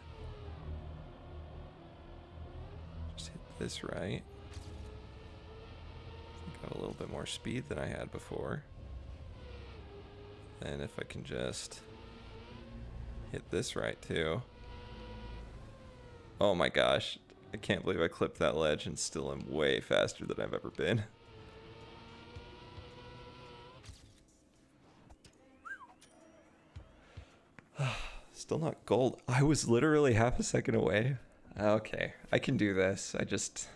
Just hit this right. Got a little bit more speed than I had before. And if I can just hit this right too. Oh my gosh. I can't believe I clipped that ledge and still am way faster than I've ever been. Still not gold. I was literally half a second away. Okay, I can do this. I just...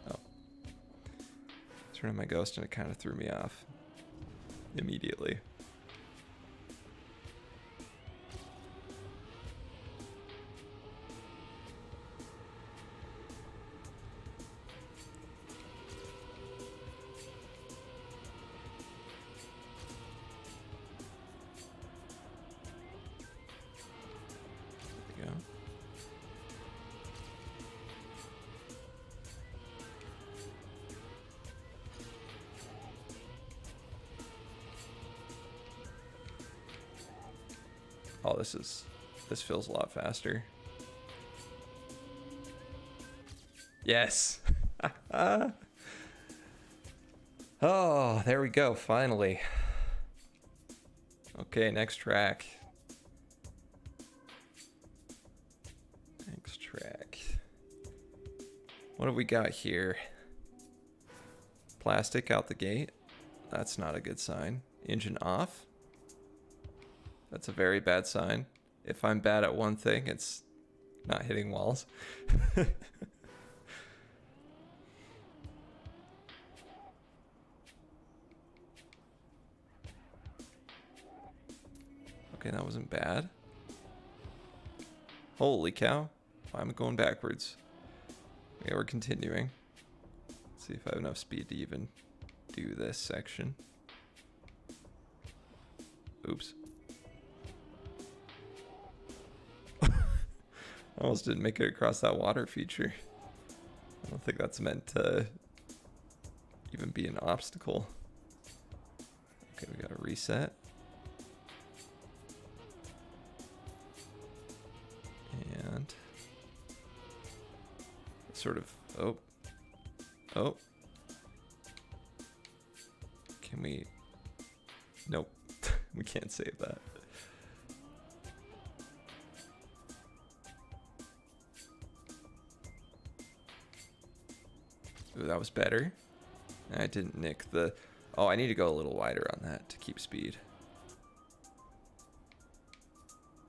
Oh. Turned on my ghost and it kind of threw me off immediately. Oh, this feels a lot faster. Yes. Oh, there we go, finally. Okay, next track. Next track. What have we got here? Plastic out the gate. That's not a good sign. Engine off. That's a very bad sign. If I'm bad at one thing, it's not hitting walls. Okay, that wasn't bad. Holy cow. I'm going backwards. Okay, we're continuing. Let's see if I have enough speed to even do this section. Oops. I almost didn't make it across that water feature. I don't think that's meant to even be an obstacle. Okay, we gotta reset. And sort of, oh. Can we, nope, we can't save that. Ooh, that was better. I didn't nick the, oh, I need to go a little wider on that to keep speed.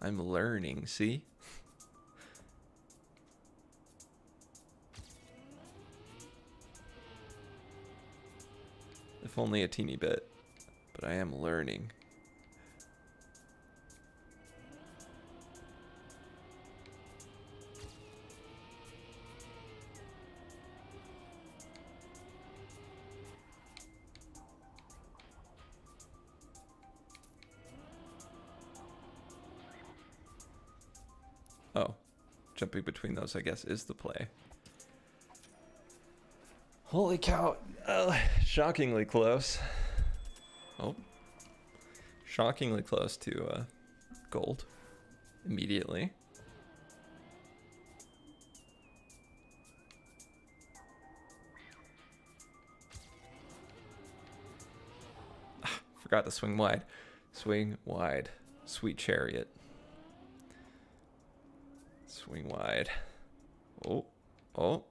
I'm learning, see? If only a teeny bit, but I am learning. Oh, jumping between those, I guess, is the play. Holy cow, shockingly close. Oh, shockingly close to gold immediately. Forgot to swing wide. Swing wide. Sweet chariot. Swing wide. Oh.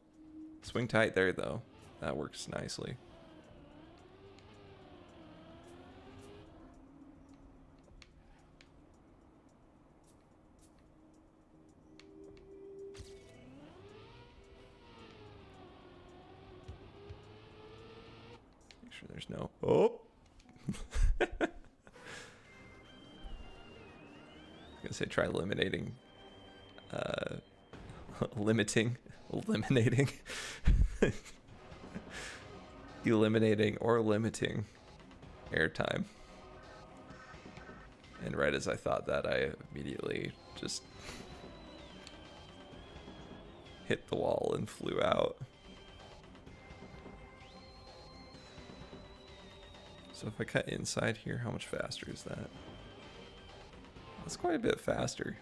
Swing tight there, though. That works nicely. Make sure there's no... Oh! I was gonna say try eliminating... eliminating eliminating or limiting airtime. And right as I thought that, I immediately just hit the wall and flew out. So if I cut inside here, how much faster is that? That's quite a bit faster.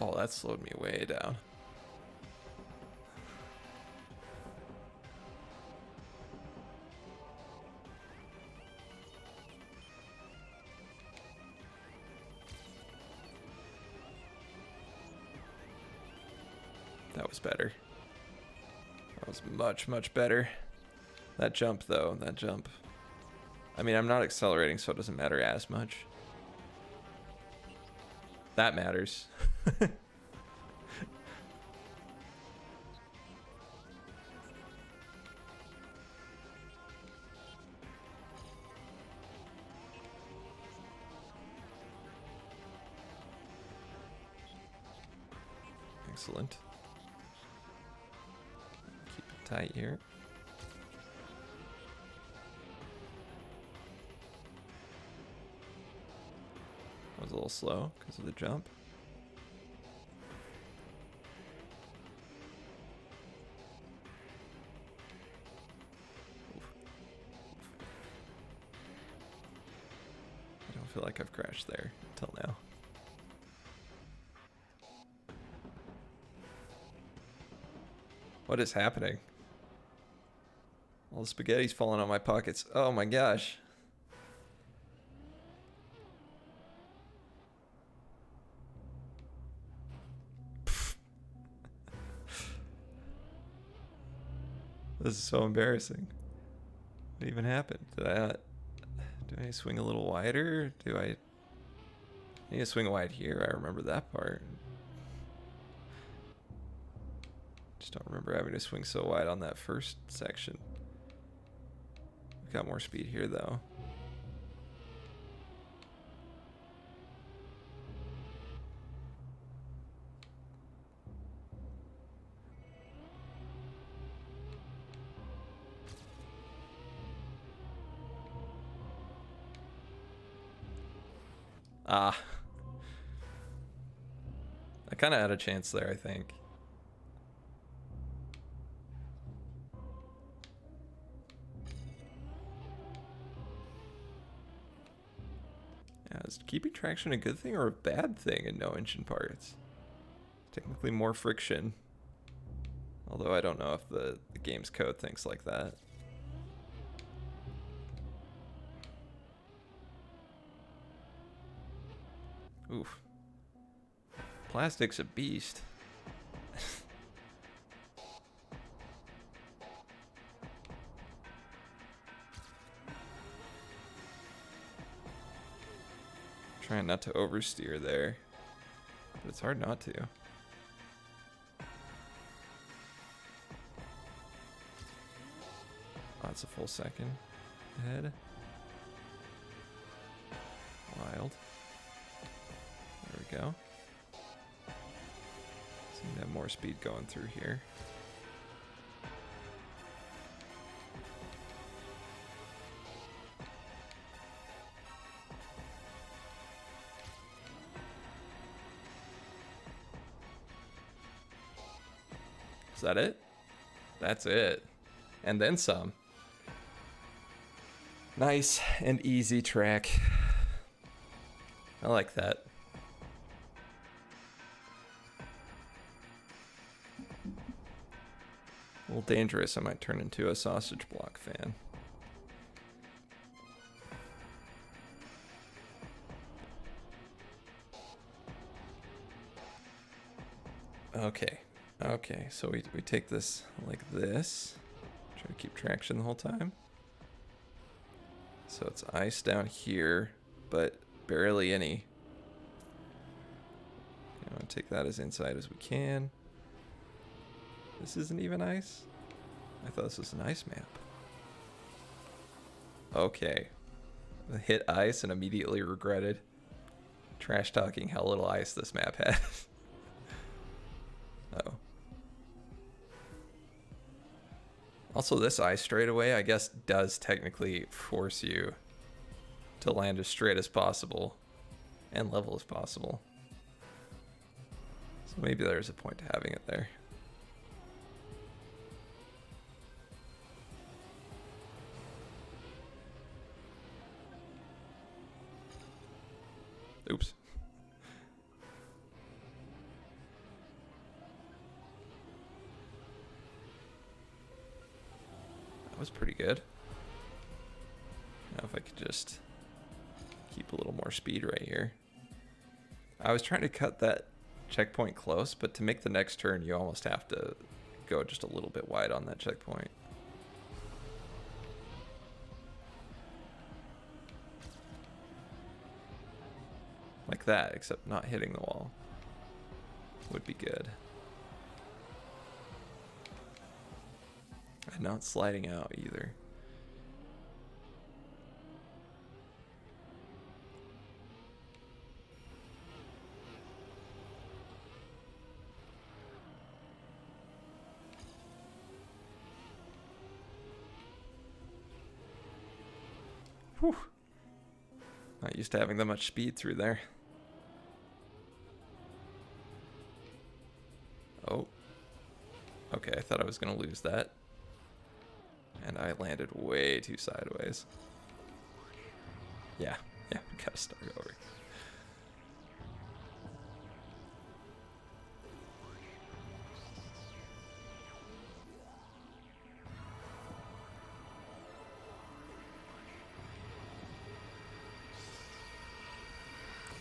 Oh, that slowed me way down. That was better. That was much, much better. That jump, though, that jump. I mean, I'm not accelerating, so it doesn't matter as much. That matters. Excellent. Keep it tight here. Was a little slow because of the jump. I don't feel like I've crashed there until now. What is happening? All the spaghetti's falling on my pockets. Oh my gosh. This is so embarrassing. What even happened? Did I not... Do I swing a little wider? Do I need to swing wide here? I remember that part. Just don't remember having to swing so wide on that first section. We've got more speed here though. Ah. I kind of had a chance there, I think. Yeah, is keeping traction a good thing or a bad thing in no engine parts? Technically more friction. Although I don't know if the game's code thinks like that. Oof. Plastic's a beast. Trying not to oversteer there, but it's hard not to. Oh, that's a full second ahead. Wild. There we go. Seem to have more speed going through here. Is that it? That's it. And then some. Nice and easy track. I like that. A little dangerous. I might turn into a sausage block fan. Okay. Okay, so we take this like this. Try to keep traction the whole time. So it's ice down here, but barely any. You know, take that as inside as we can. This isn't even ice? I thought this was an ice map. Okay. Hit ice and immediately regretted. Trash talking how little ice this map has. Oh. Also, this ice straightaway, I guess, does technically force you to land as straight as possible and level as possible. So maybe there's a point to having it there. Oops. That was pretty good. Now if I could just keep a little more speed right here. I was trying to cut that checkpoint close, but to make the next turn you almost have to go just a little bit wide on that checkpoint. Like that, except not hitting the wall would be good. And not sliding out either. Whew. Not used to having that much speed through there. Oh. Okay, I thought I was going to lose that. And I landed way too sideways. Yeah, we gotta start over.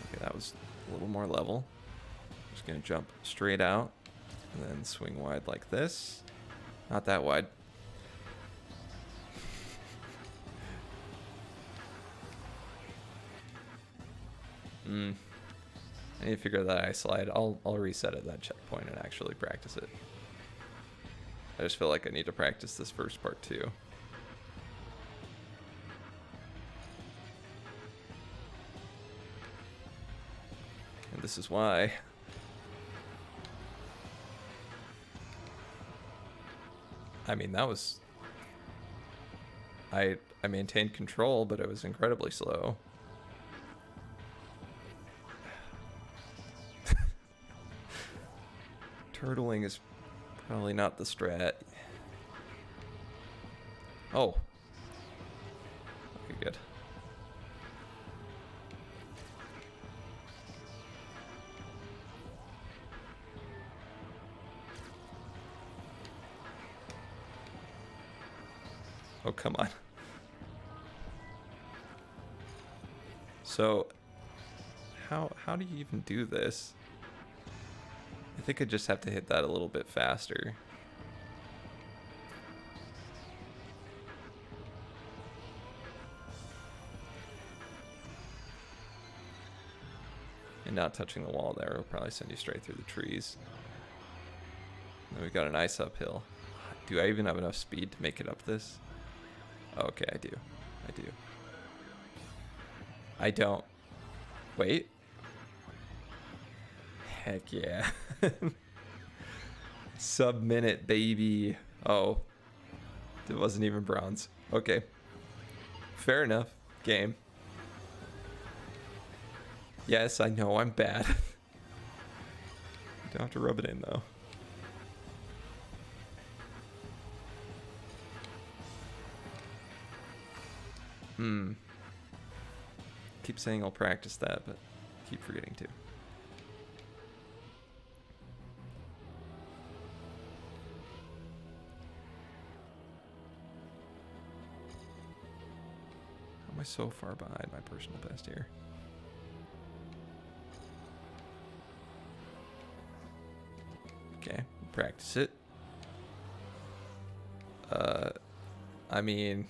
Okay, that was a little more level. Just gonna jump straight out and then swing wide like this. Not that wide. I need to figure that I slide. I'll reset at that checkpoint and actually practice it. I just feel like I need to practice this first part too. And this is why. I mean, that was... I maintained control, but it was incredibly slow. Turtling is probably not the strat. Oh. Okay, good. Oh, come on. So, how do you even do this? I think I just have to hit that a little bit faster. And not touching the wall there will probably send you straight through the trees. And then we've got a nice uphill. Do I even have enough speed to make it up this? Okay, I do. I don't. Wait. Heck yeah. Sub-minute, baby. Oh. It wasn't even bronze. Okay. Fair enough. Game. Yes, I know I'm bad. Don't have to rub it in, though. Keep saying I'll practice that, but keep forgetting to. How am I so far behind my personal best here? Okay, practice it. I mean...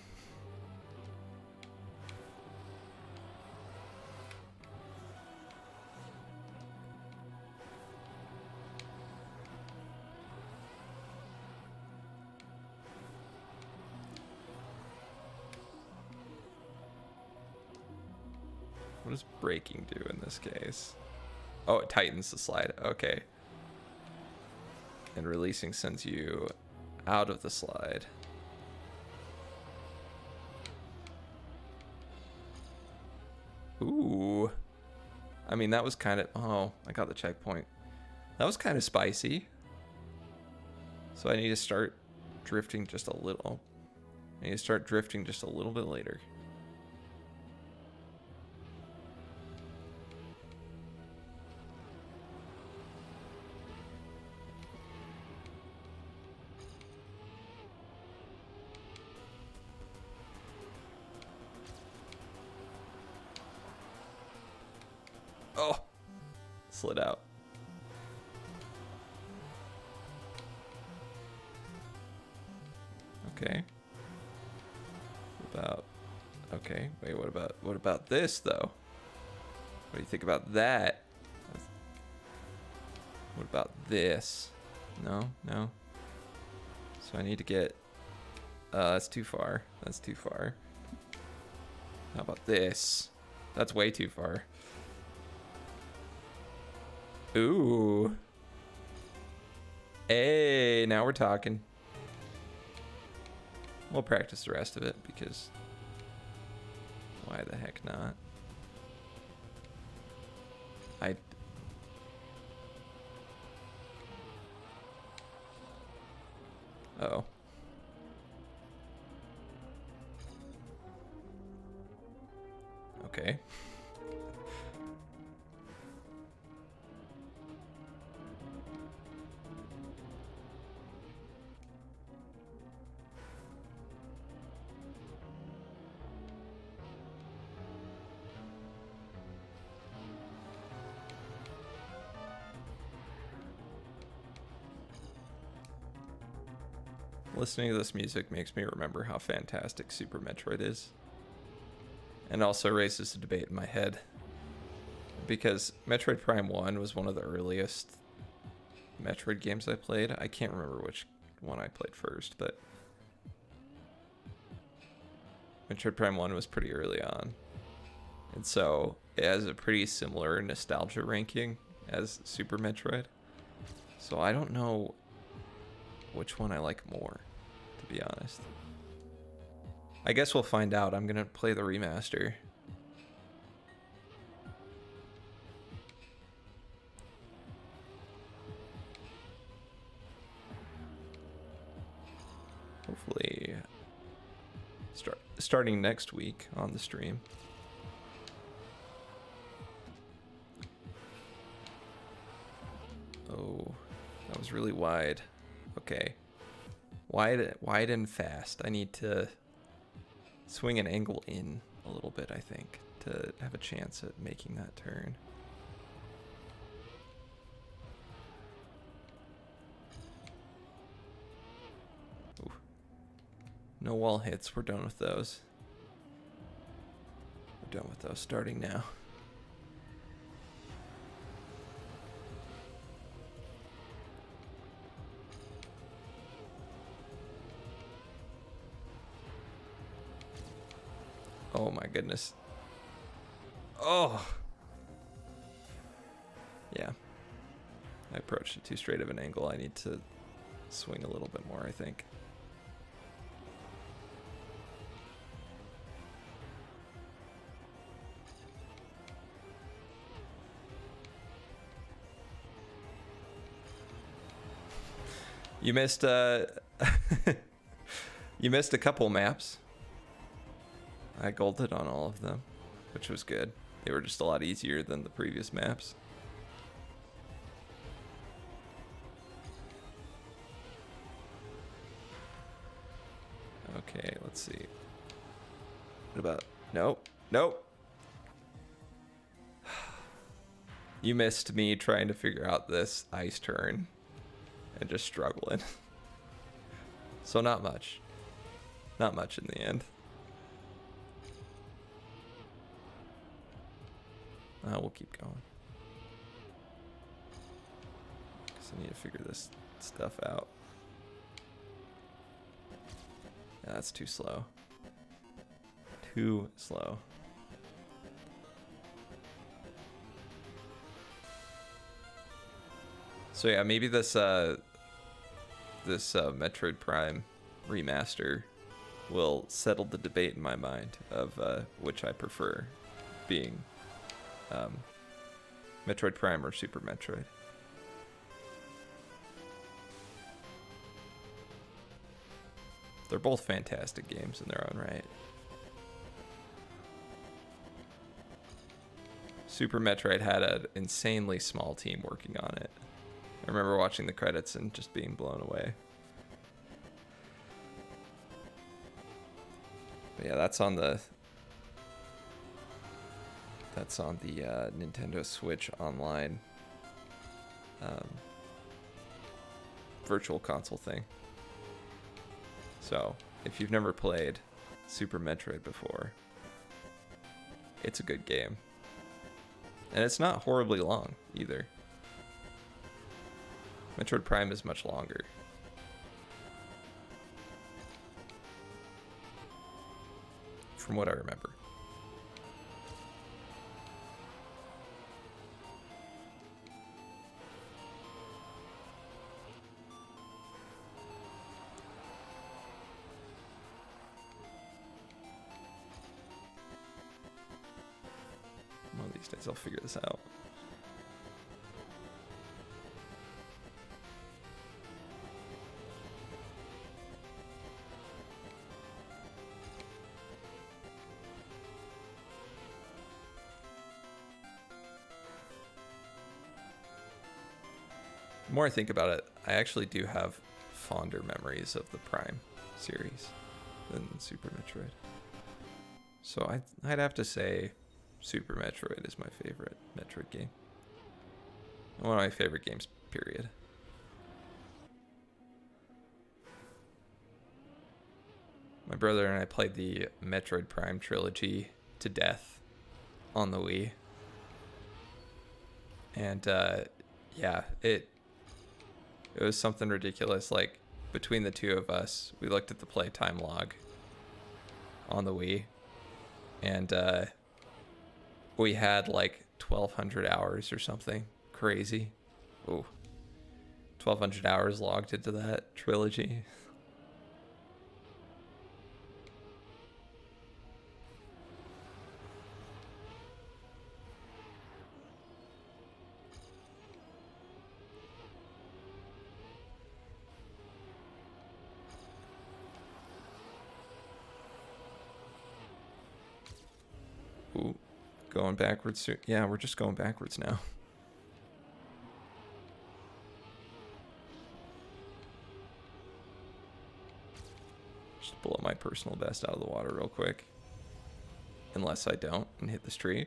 What does braking do in this case? Oh, it tightens the slide. Okay. And releasing sends you out of the slide. Ooh. I mean, that was kind of... Oh, I got the checkpoint. That was kind of spicy. So I need to start drifting just a little. I need to start drifting just a little bit later. Oh, slid out. Okay. Okay, wait, what about this though? What do you think about that? What about this? No. So I need to get that's too far. How about this? That's way too far. Ooh. Hey, now we're talking. We'll practice the rest of it because Why the heck not? I... Oh. Okay. Listening to this music makes me remember how fantastic Super Metroid is. And also raises a debate in my head. Because Metroid Prime 1 was one of the earliest Metroid games I played. I can't remember which one I played first, but Metroid Prime 1 was pretty early on. And so it has a pretty similar nostalgia ranking as Super Metroid. So I don't know which one I like more, to be honest. I guess we'll find out. I'm gonna play the remaster. Hopefully starting next week on the stream. Oh, that was really wide. Okay. Wide and fast. I need to swing an angle in a little bit, I think, to have a chance at making that turn. Ooh. No wall hits. We're done with those. We're done with those starting now. Oh my goodness. Oh. Yeah. I approached it too straight of an angle. I need to swing a little bit more, I think. You missed you missed a couple maps. I golded on all of them, which was good. They were just a lot easier than the previous maps. Okay, let's see. What about... Nope. Nope. You missed me trying to figure out this ice turn and just struggling. So not much. Not much in the end. We'll keep going. Because I need to figure this stuff out. Yeah, that's too slow. Too slow. So yeah, maybe this Metroid Prime remaster will settle the debate in my mind of which I prefer, being Metroid Prime or Super Metroid. They're both fantastic games in their own right. Super Metroid had an insanely small team working on it. I remember watching the credits and just being blown away. But yeah, that's on the Nintendo Switch Online virtual console thing. So if you've never played Super Metroid before, it's a good game. And it's not horribly long either. Metroid Prime is much longer. From what I remember. These days I'll figure this out. The more I think about it, I actually do have fonder memories of the Prime series than Super Metroid. So I'd have to say Super Metroid is my favorite Metroid game. One of my favorite games, period. My brother and I played the Metroid Prime trilogy to death on the Wii. And yeah, it was something ridiculous. Like, between the two of us, we looked at the playtime log on the Wii, and we had like 1,200 hours or something crazy. Ooh, 1,200 hours logged into that trilogy. Ooh, going backwards soon. Yeah, we're just going backwards now. Just blow my personal best out of the water real quick. Unless I don't and hit this tree.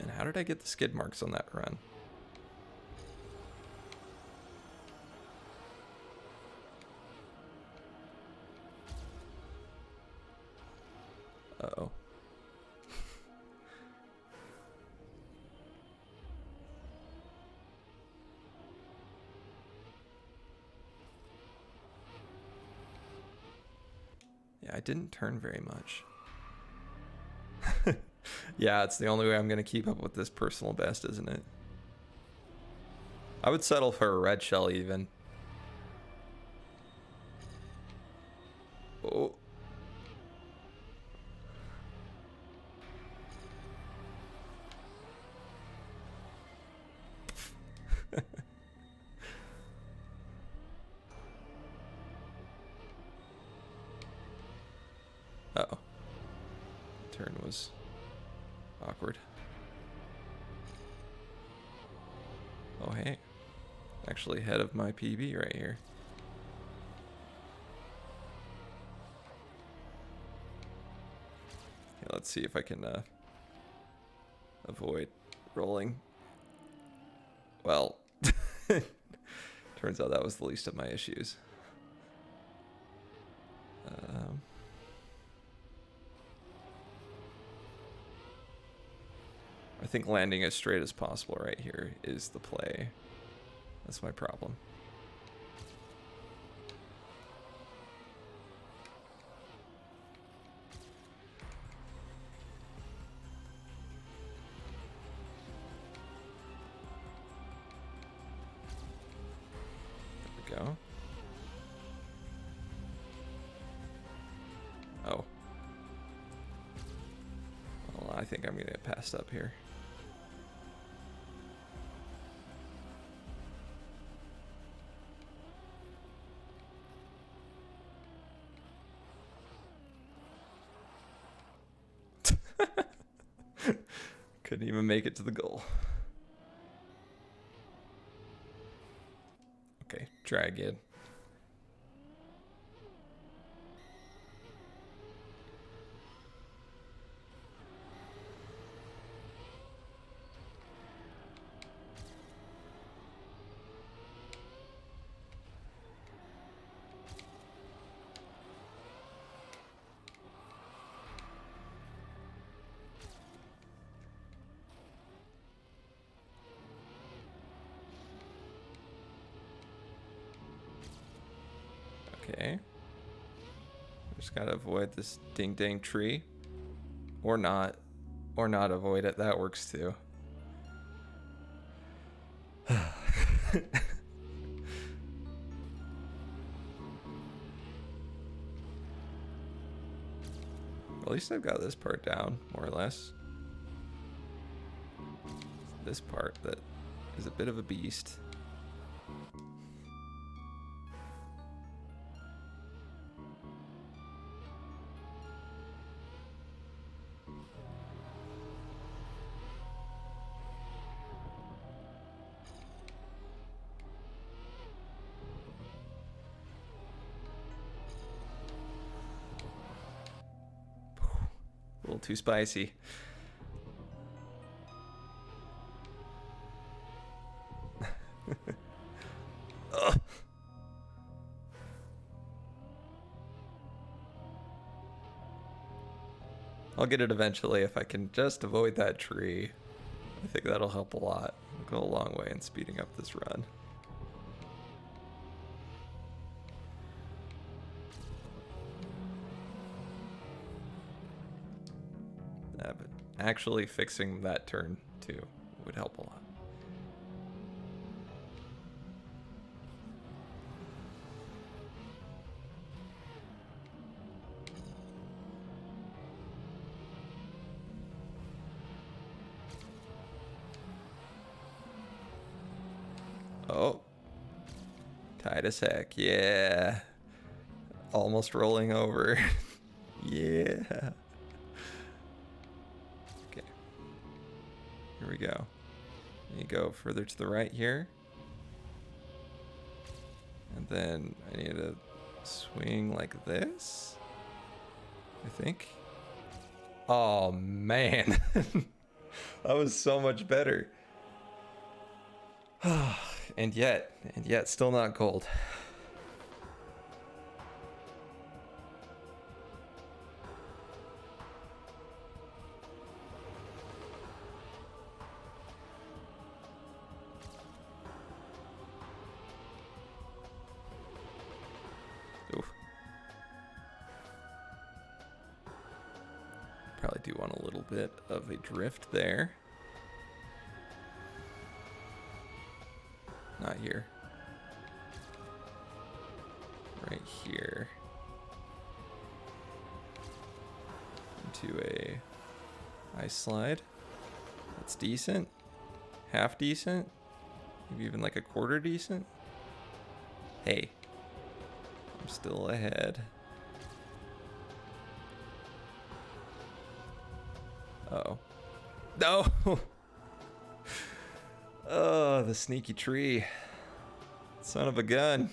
And how did I get the skid marks on that run? Uh-oh. Yeah, I didn't turn very much. Yeah, it's the only way I'm going to keep up with this personal best, isn't it? I would settle for a red shell even. Oh. Uh-oh. Turn was awkward. Oh, hey. Actually ahead of my PB right here. Okay, let's see if I can avoid rolling. Well, turns out that was the least of my issues. I think landing as straight as possible right here is the play. That's my problem. There we go. Oh. Well, I think I'm gonna get passed up here. Couldn't even make it to the goal. Okay, try again. Okay. Just gotta avoid this ding dang tree. Or not. Or not avoid it. That works too. At least I've got this part down, more or less. This part that is a bit of a beast. A little too spicy. Ugh. I'll get it eventually if I can just avoid that tree. I think that'll help a lot. It'll go a long way in speeding up this run. But actually fixing that turn too would help a lot. Oh, tight as heck. Yeah. Almost rolling over. Yeah. Okay. Here we go. You go further to the right here. And then I need to swing like this, I think. Oh, man. That was so much better. And yet, still not gold. Oof. Probably do want a little bit of a drift there. Not here. Right here. Into a ice slide. That's decent. Half decent. Maybe even like a quarter decent. Hey. I'm still ahead. Uh-oh. No! Oh, the sneaky tree. Son of a gun.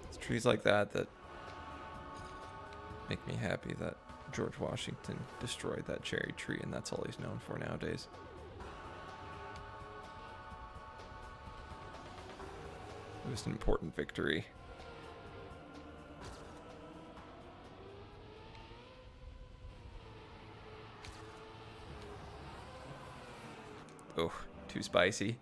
It's trees like that that make me happy that George Washington destroyed that cherry tree, and that's all he's known for nowadays. It was an important victory. Oh, too spicy.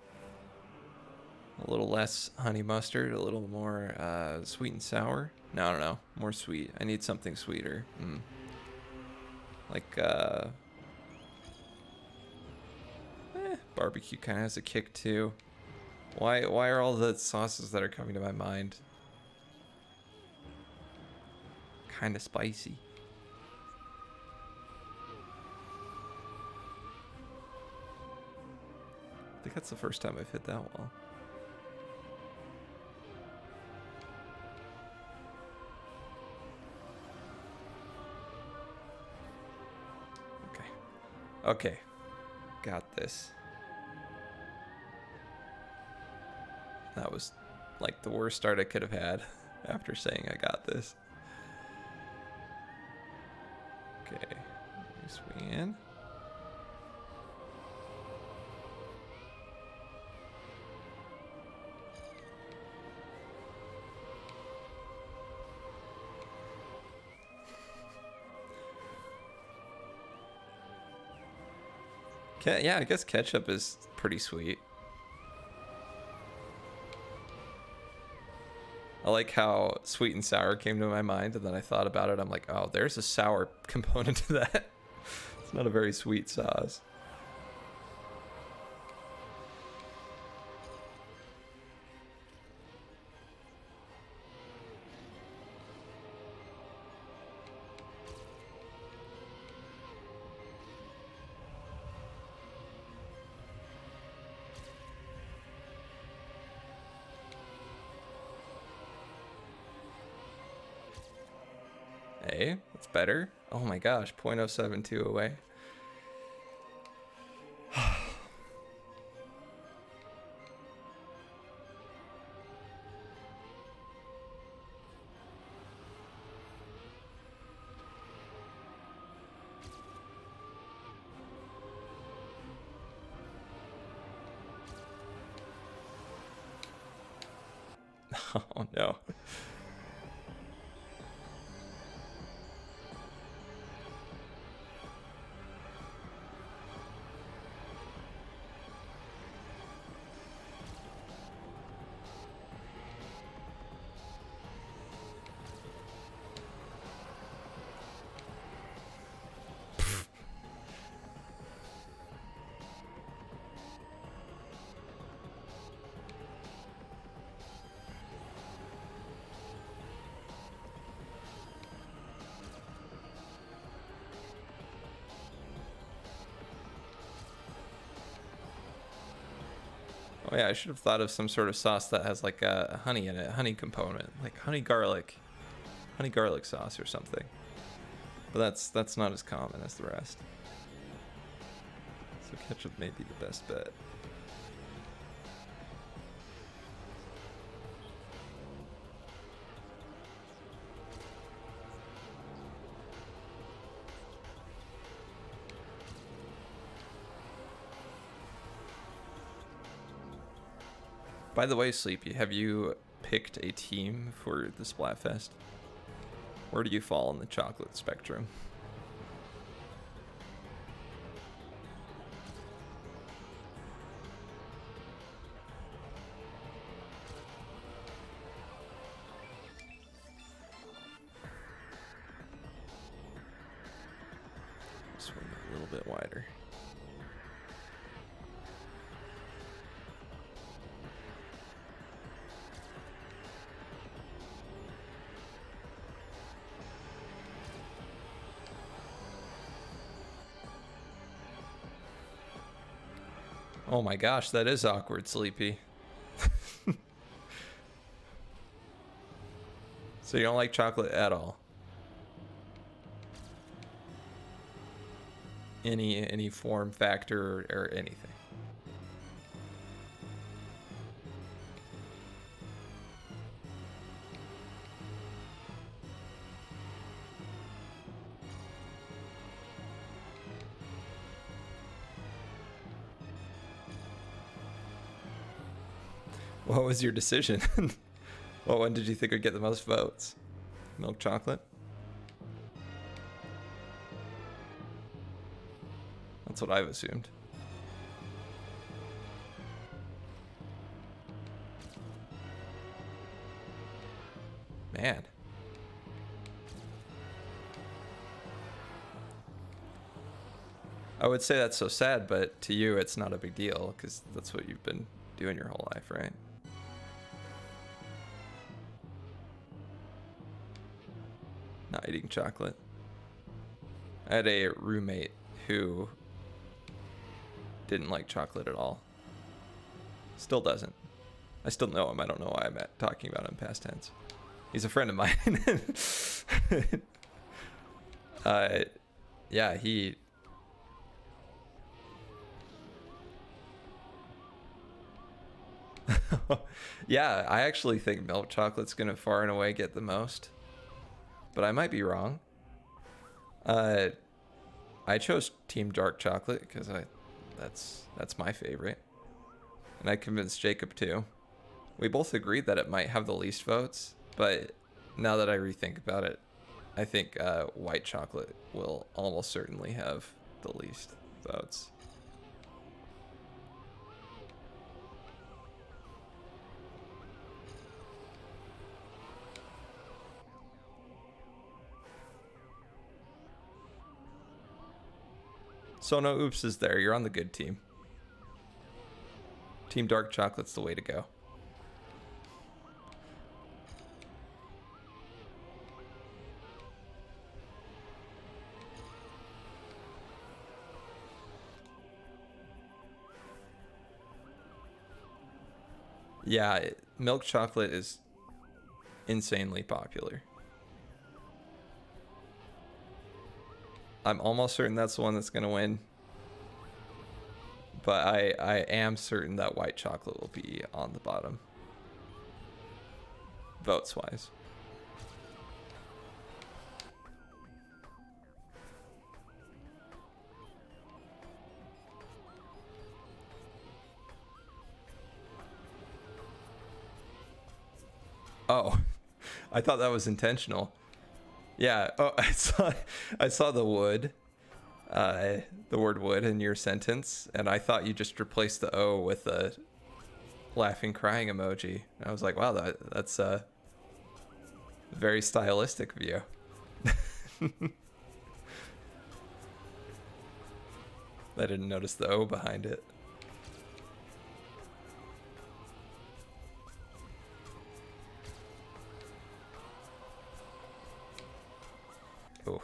A little less honey mustard, a little more sweet and sour. No, more sweet. I need something sweeter. Like, barbecue kind of has a kick too. Why are all the sauces that are coming to my mind kind of spicy? I think that's the first time I've hit that wall. Okay. Got this. That was like the worst start I could have had after saying I got this. Okay. Swing in. Yeah, I guess ketchup is pretty sweet. I like how sweet and sour came to my mind, and then I thought about it. I'm like, oh, there's a sour component to that. It's not a very sweet sauce. Hey, that's better. Oh my gosh, 0.072 away. Oh no. Oh yeah, I should have thought of some sort of sauce that has like a honey in it, honey component, like honey garlic sauce or something. But that's not as common as the rest. So ketchup may be the best bet. By the way, Sleepy, have you picked a team for the Splatfest? Where do you fall on the chocolate spectrum? Swing it a little bit wider. Oh my gosh, that is awkward, Sleepy. So you don't like chocolate at all? Any form, factor, or anything? What was your decision? What one did you think would get the most votes? Milk chocolate? That's what I've assumed. Man. I would say that's so sad, but to you it's not a big deal because that's what you've been doing your whole life, right? Not eating chocolate. I had a roommate who didn't like chocolate at all. Still doesn't. I still know him. I don't know why I'm talking about him past tense. He's a friend of mine. Yeah, he... Yeah, I actually think milk chocolate's gonna far and away get the most. But I might be wrong. I chose Team Dark Chocolate because that's my favorite. And I convinced Jacob too. We both agreed that it might have the least votes, but now that I rethink about it, I think white chocolate will almost certainly have the least votes. So no oopses there. You're on the good team. Team Dark Chocolate's the way to go. Yeah, milk chocolate is insanely popular. I'm almost certain that's the one that's going to win. But I am certain that white chocolate will be on the bottom. Votes-wise. Oh, I thought that was intentional. Yeah. Oh, I saw the wood, the word wood in your sentence, and I thought you just replaced the O with a laughing crying emoji. I was like, wow, that's a very stylistic view. I didn't notice the O behind it. Oh.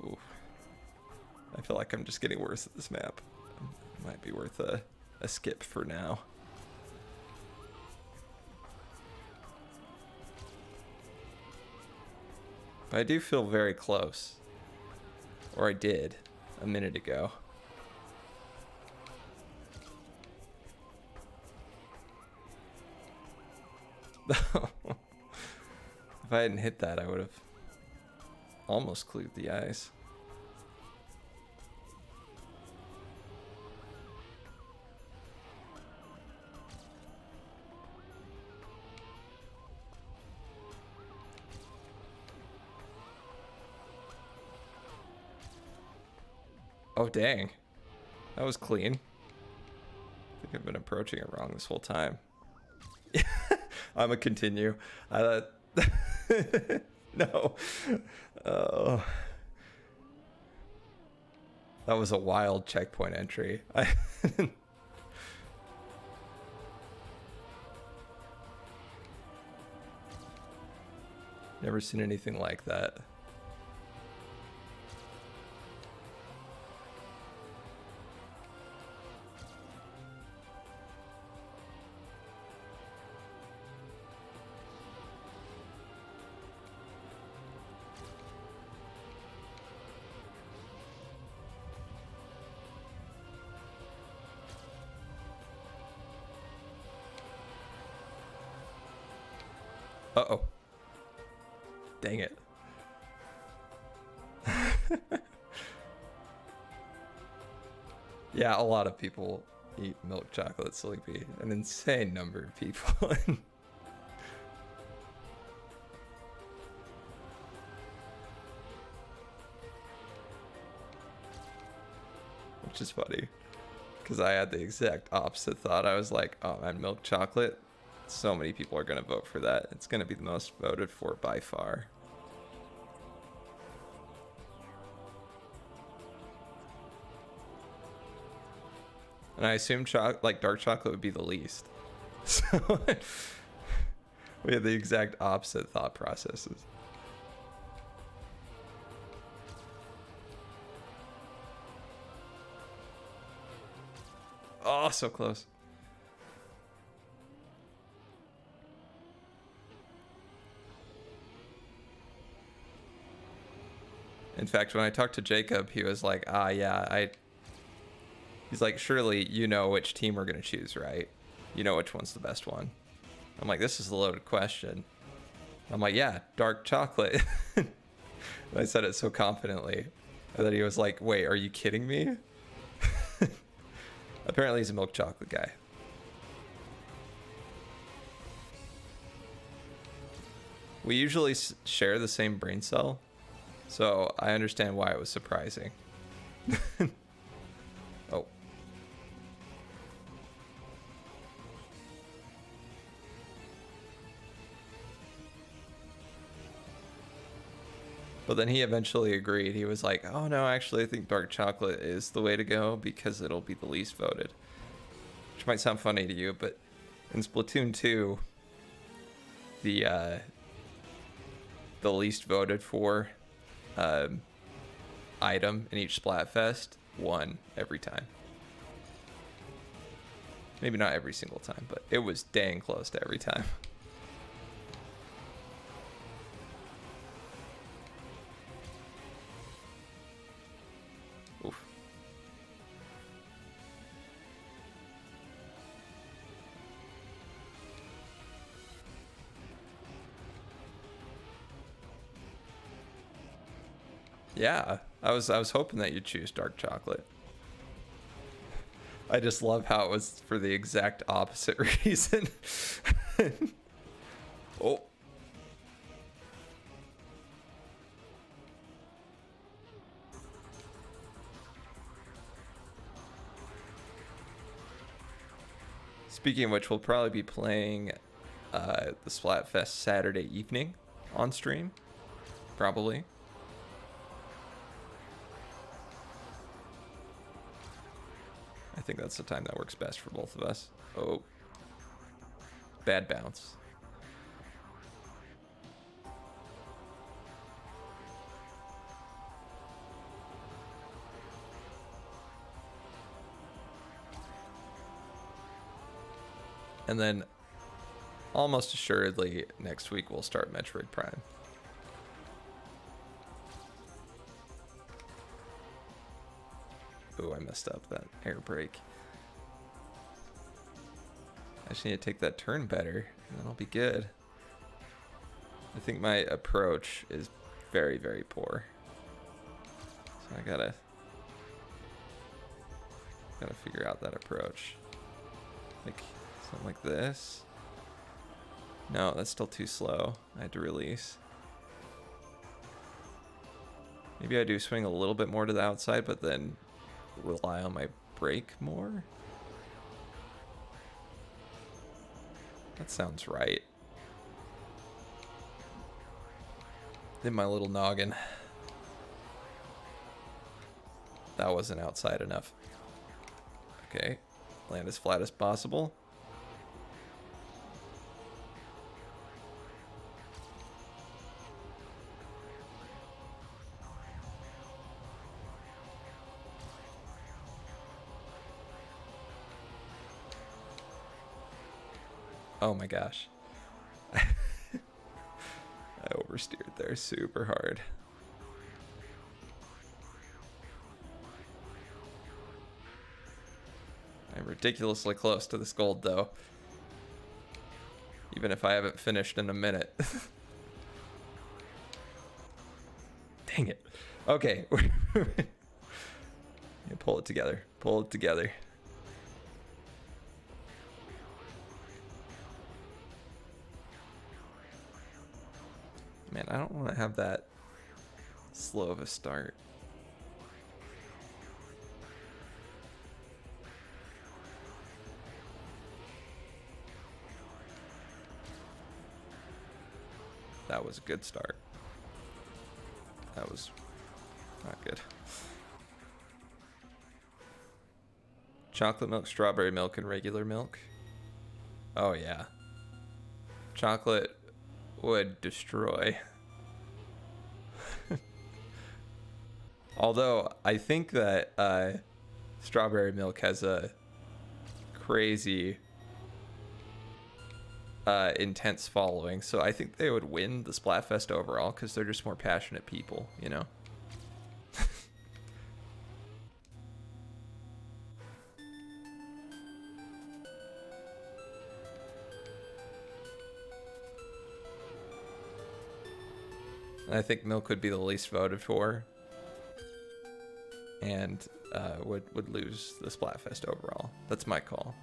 Ooh. I feel like I'm just getting worse at this map. Might be worth a skip for now. But I do feel very close. Or I did a minute ago. If I hadn't hit that, I would have almost cleared the ice. Oh, dang. That was clean. I think I've been approaching it wrong this whole time. I'm a continue. No. Oh. That was a wild checkpoint entry. Never seen anything like that. Uh-oh. Dang it. Yeah, a lot of people eat milk chocolate sleepy. An insane number of people. Which is funny. Because I had the exact opposite thought. I was like, oh man, milk chocolate. So many people are going to vote for that. It's going to be the most voted for by far. And I assume dark chocolate would be the least. So we had the exact opposite thought processes. Oh, so close. In fact, when I talked to Jacob, he was like, yeah, he's like, surely you know which team we're going to choose, right? You know which one's the best one. I'm like, this is a loaded question. I'm like, yeah, dark chocolate. I said it so confidently that he was like, wait, are you kidding me? Apparently he's a milk chocolate guy. We usually share the same brain cell, so I understand why it was surprising. Oh. But then he eventually agreed. He was like, oh no, actually I think dark chocolate is the way to go because it'll be the least voted. Which might sound funny to you, but in Splatoon 2, the least voted for item in each Splatfest won every time. Maybe not every single time, but it was dang close to every time. Oof. Yeah, I was hoping that you'd choose dark chocolate. I just love how it was for the exact opposite reason. Oh. Speaking of which, we'll probably be playing the Splatfest Saturday evening on stream. Probably. I think that's the time that works best for both of us. Oh. Bad bounce. And then, almost assuredly, next week we'll start Metroid Prime. Ooh, I messed up that air brake. I just need to take that turn better, and then I'll be good. I think my approach is very, very poor. So I gotta figure out that approach. Like, something like this. No, that's still too slow. I had to release. Maybe I do swing a little bit more to the outside, but then rely on my brake more. That sounds right. In my little noggin. That wasn't outside enough. Okay, land as flat as possible. Oh my gosh. I oversteered there super hard. I'm ridiculously close to this gold though. Even if I haven't finished in a minute. Dang it. Okay. Yeah, pull it together. Pull it together. Man, I don't want to have that slow of a start. That was a good start. That was not good. Chocolate milk, strawberry milk, and regular milk. Oh yeah. Chocolate would destroy. Although I think that strawberry milk has a crazy intense following, so I think they would win the Splatfest overall because they're just more passionate people, you know. And I think milk would be the least voted for, and would lose the Splatfest overall. That's my call.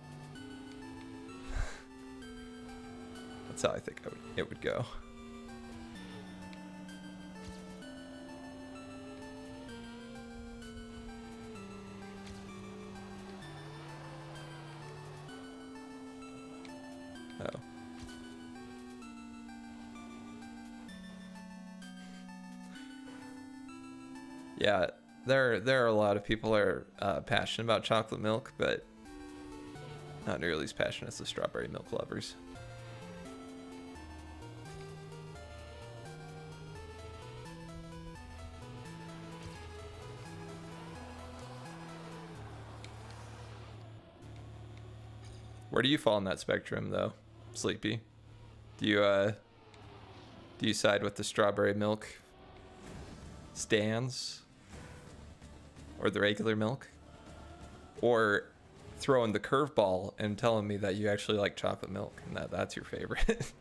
That's how I think it would go. Oh. Yeah, there are a lot of people that are passionate about chocolate milk, but not nearly as passionate as the strawberry milk lovers. Where do you fall on that spectrum, though, Sleepy? Do you side with the strawberry milk stands, or the regular milk, or throwing the curveball and telling me that you actually like chocolate milk and that's your favorite?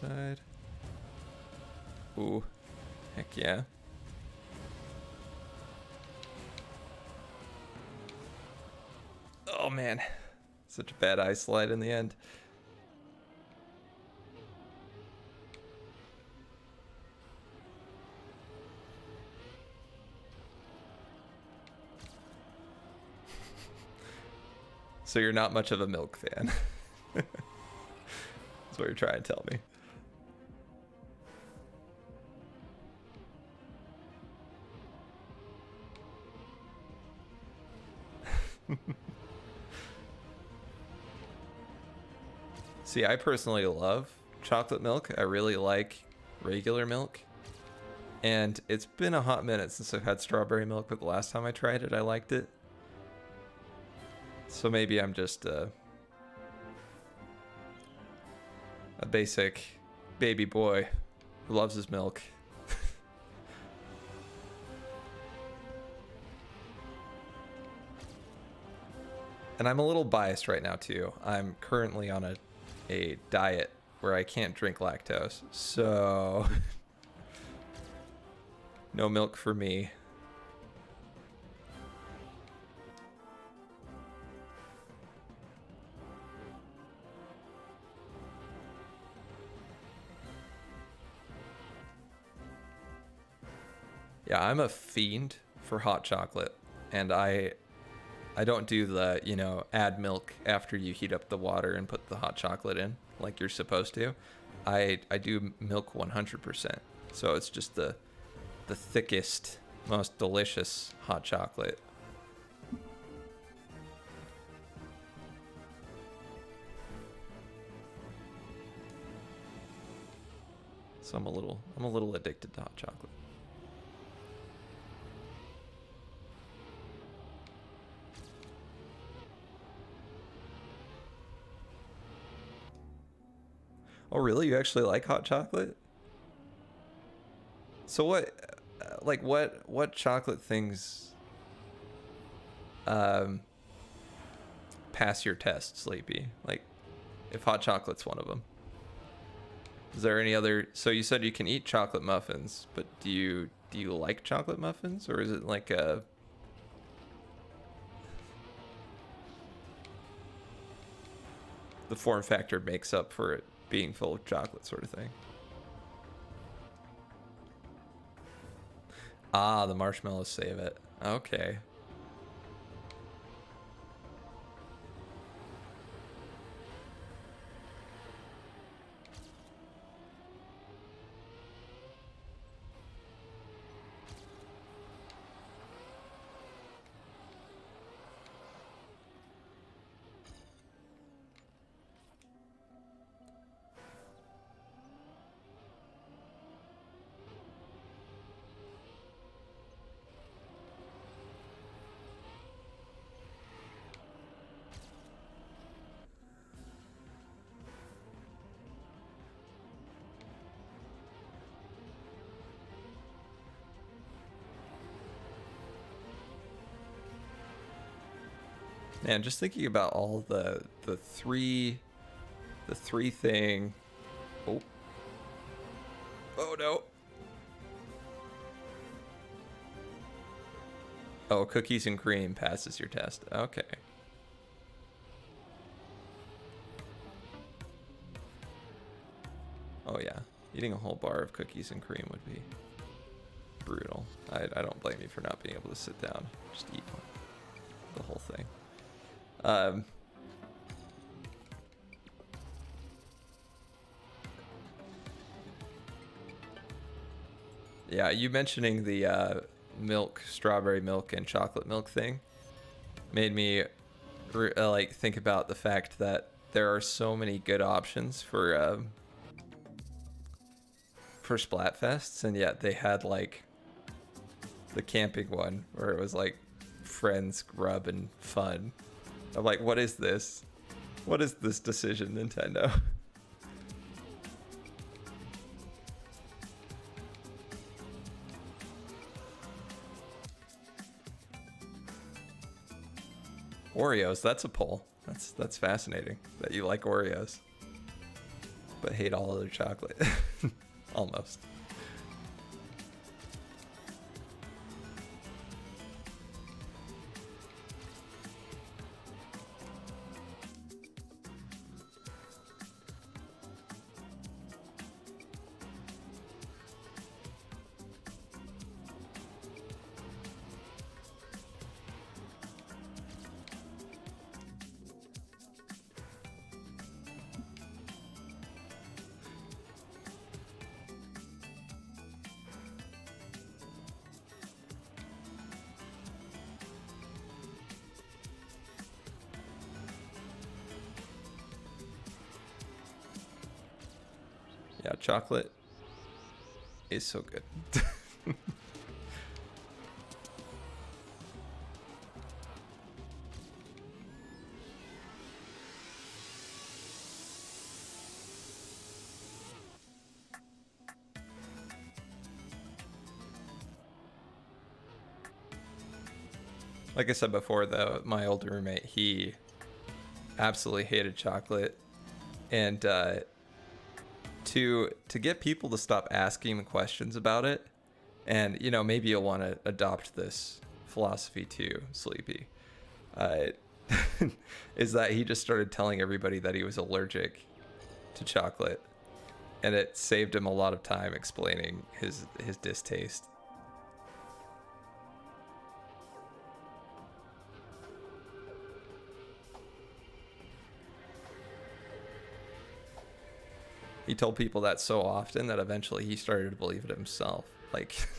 Inside. Ooh, heck yeah. Oh man, such a bad ice slide in the end. So you're not much of a milk fan. That's what you're trying to tell me. See, I personally love chocolate milk. I really like regular milk. And it's been a hot minute since I've had strawberry milk, but the last time I tried it, I liked it. So maybe I'm just a basic baby boy who loves his milk. And I'm a little biased right now too. I'm currently on a diet where I can't drink lactose, so no milk for me. Yeah, I'm a fiend for hot chocolate, and I don't do the, add milk after you heat up the water and put the hot chocolate in like you're supposed to. I do milk 100%. So it's just the thickest, most delicious hot chocolate. So I'm a little addicted to hot chocolate. Oh, really? You actually like hot chocolate? So what chocolate things pass your test, Sleepy? Like, if hot chocolate's one of them. Is there any other? So you said you can eat chocolate muffins, but do you like chocolate muffins, or is it like the form factor makes up for it being full of chocolate sort of thing? Ah, the marshmallows save it. Okay. Man, just thinking about all the three thing. Oh. Oh no. Oh, cookies and cream passes your test. Okay. Oh yeah, eating a whole bar of cookies and cream would be brutal. I don't blame you for not being able to sit down, just eat one, the whole thing. Yeah, you mentioning the milk, strawberry milk, and chocolate milk thing made me like think about the fact that there are so many good options for Splatfests, and yet they had like the camping one where it was like friends, grub, and fun. I'm like, what is this? What is this decision, Nintendo? Oreos, that's a poll. That's fascinating that you like Oreos, but hate all other chocolate. Almost. Yeah, chocolate is so good. Like I said before, though, my old roommate, he absolutely hated chocolate, and to get people to stop asking him questions about it, and you know, maybe you'll want to adopt this philosophy too, Sleepy, is that he just started telling everybody that he was allergic to chocolate, and it saved him a lot of time explaining his distaste. He told people that so often that eventually he started to believe it himself. Like,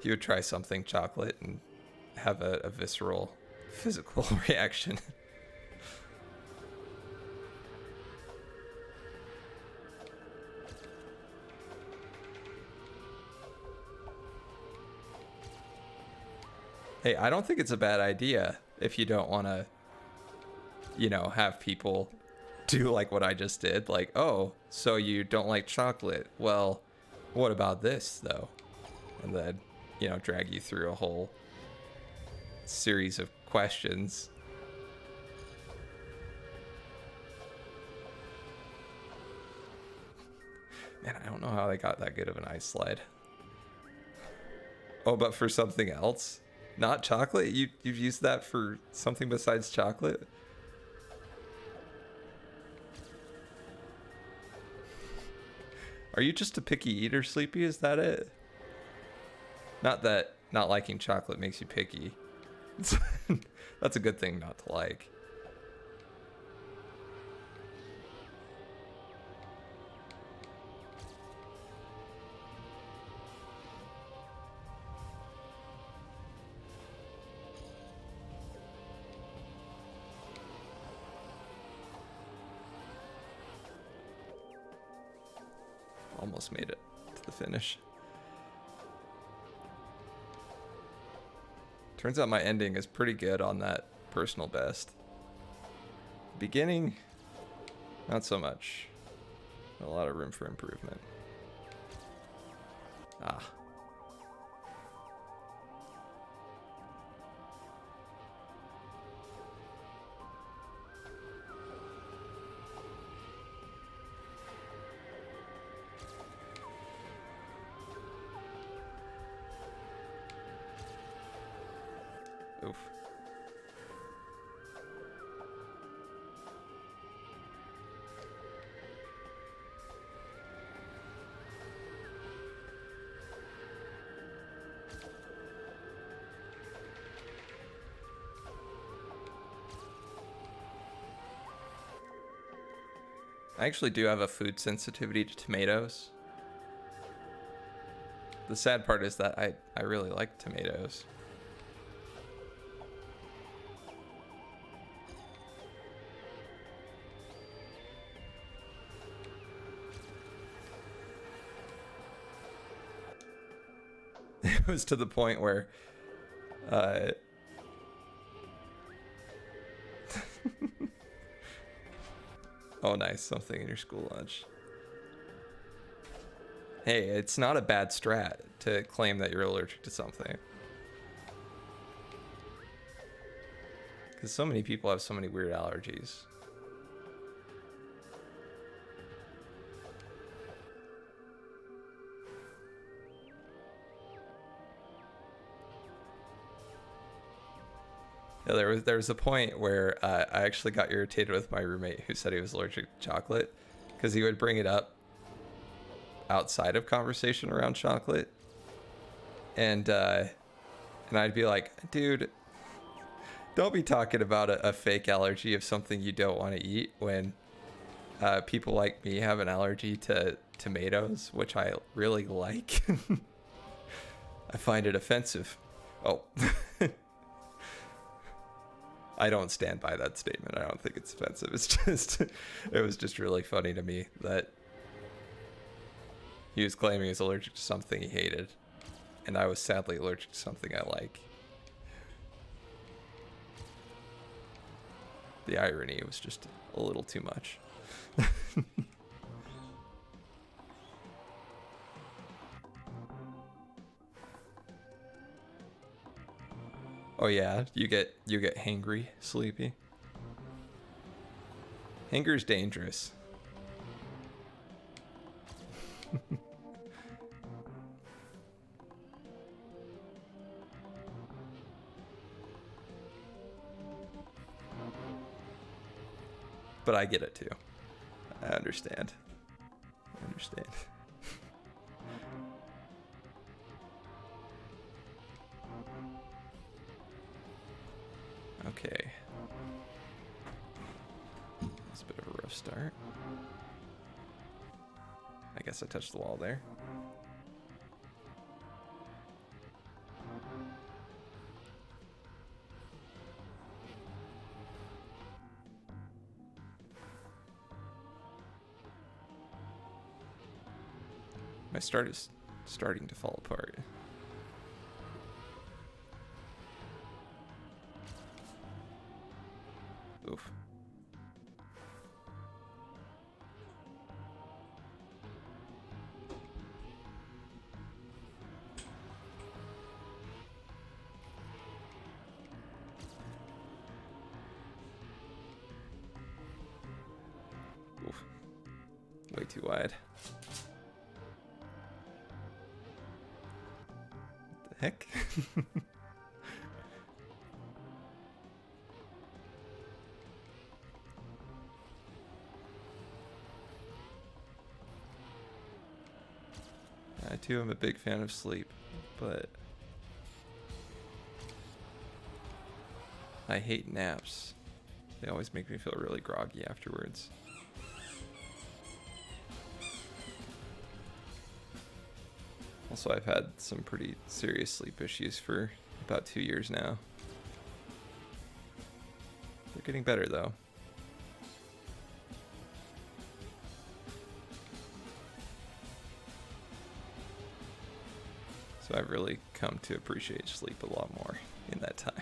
he would try something chocolate and have a visceral physical reaction. Hey, I don't think it's a bad idea if you don't want to, you know, have people do like what I just did. Like, oh, so you don't like chocolate? Well, what about this though? And then, you know, drag you through a whole series of questions. Man, I don't know how they got that good of an ice slide. Oh, but for something else? Not chocolate? You've used that for something besides chocolate? Are you just a picky eater, Sleepy? Is that it? Not that not liking chocolate makes you picky. That's a good thing not to like. Almost made it to the finish. Turns out my ending is pretty good on that personal best. Beginning, not so much. A lot of room for improvement. Ah. Oof. I actually do have a food sensitivity to tomatoes. The sad part is that I really like tomatoes. It was to the point where oh nice, something in your school lunch. Hey, it's not a bad strat to claim that you're allergic to something. Because so many people have so many weird allergies. Yeah, there was a point where I actually got irritated with my roommate who said he was allergic to chocolate because he would bring it up outside of conversation around chocolate, and I'd be like, dude, don't be talking about a fake allergy of something you don't want to eat when people like me have an allergy to tomatoes, which I really like. I find it offensive. Oh. I don't stand by that statement. I don't think it's offensive. It's just, it was just really funny to me that he was claiming he was allergic to something he hated, and I was sadly allergic to something I like. The irony was just a little too much. Oh yeah, you get hangry, sleepy. Hanger's dangerous. But I get it too. I understand. I understand. Okay. That's a bit of a rough start. I guess I touched the wall there. My start is starting to fall apart. Oof. Oof. Way too wide. What the heck? I too am a big fan of sleep, but I hate naps. They always make me feel really groggy afterwards. Also, I've had some pretty serious sleep issues for about 2 years now. They're getting better though. So I've really come to appreciate sleep a lot more in that time.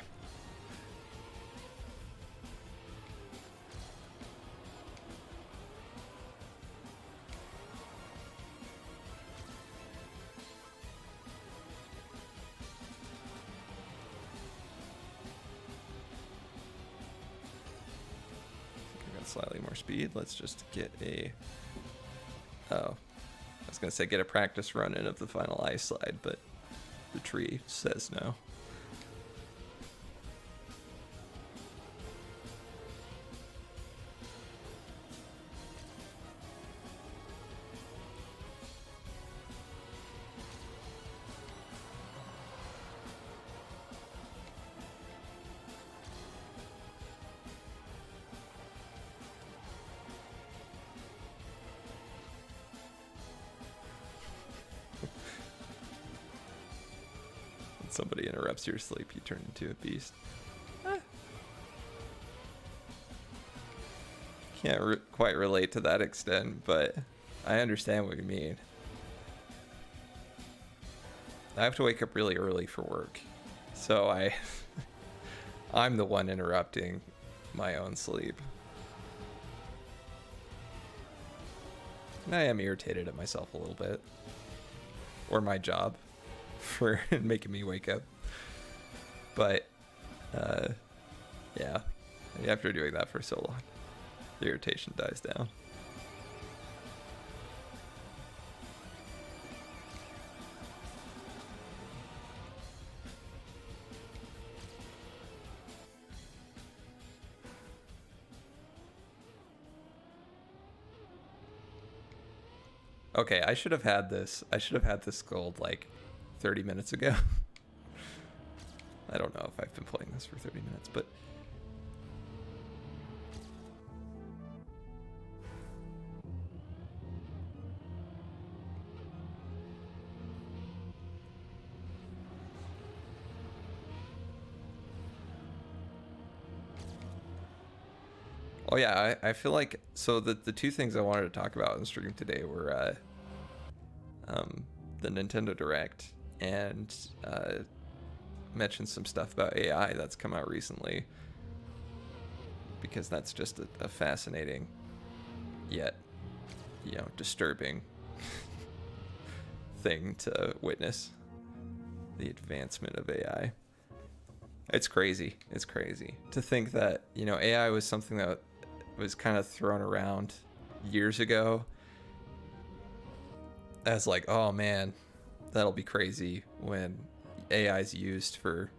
I got slightly more speed. Let's just get a... Oh. I was going to say get a practice run in of the final ice slide, but the tree says no. Somebody interrupts your sleep, you turn into a beast. Can't quite relate to that extent, but I understand what you mean. I have to wake up really early for work, so I'm the one interrupting my own sleep. And I am irritated at myself a little bit, or my job, for making me wake up. But yeah, after doing that for so long, the irritation dies down. Okay, I should have had this gold like 30 minutes ago. I don't know if I've been playing this for 30 minutes, but oh yeah, I feel like, so the two things I wanted to talk about in the stream today were the Nintendo Direct and mention some stuff about AI that's come out recently, because that's just a fascinating yet, you know, disturbing thing to witness, the advancement of AI. It's crazy. It's crazy to think that, you know, AI was something that was kind of thrown around years ago as like, oh man, that'll be crazy when AI is used for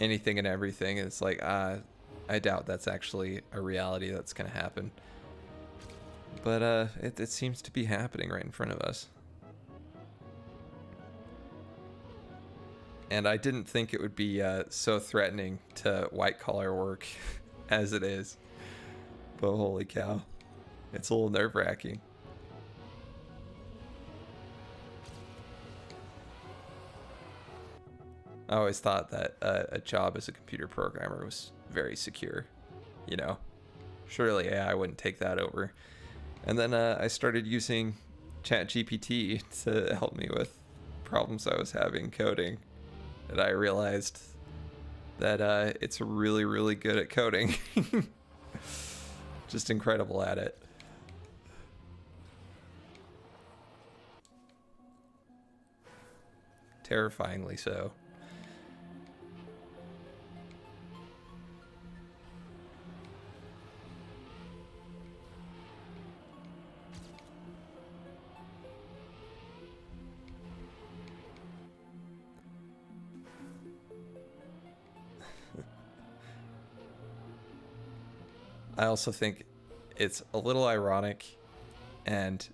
anything and everything. And it's like, I doubt that's actually a reality that's going to happen. But it seems to be happening right in front of us. And I didn't think it would be so threatening to white collar work as it is. But holy cow, it's a little nerve-wracking. I always thought that a job as a computer programmer was very secure. You know, surely AI wouldn't take that over. And then I started using ChatGPT to help me with problems I was having coding. And I realized that it's really, really good at coding. Just incredible at it. Terrifyingly so. I also think it's a little ironic and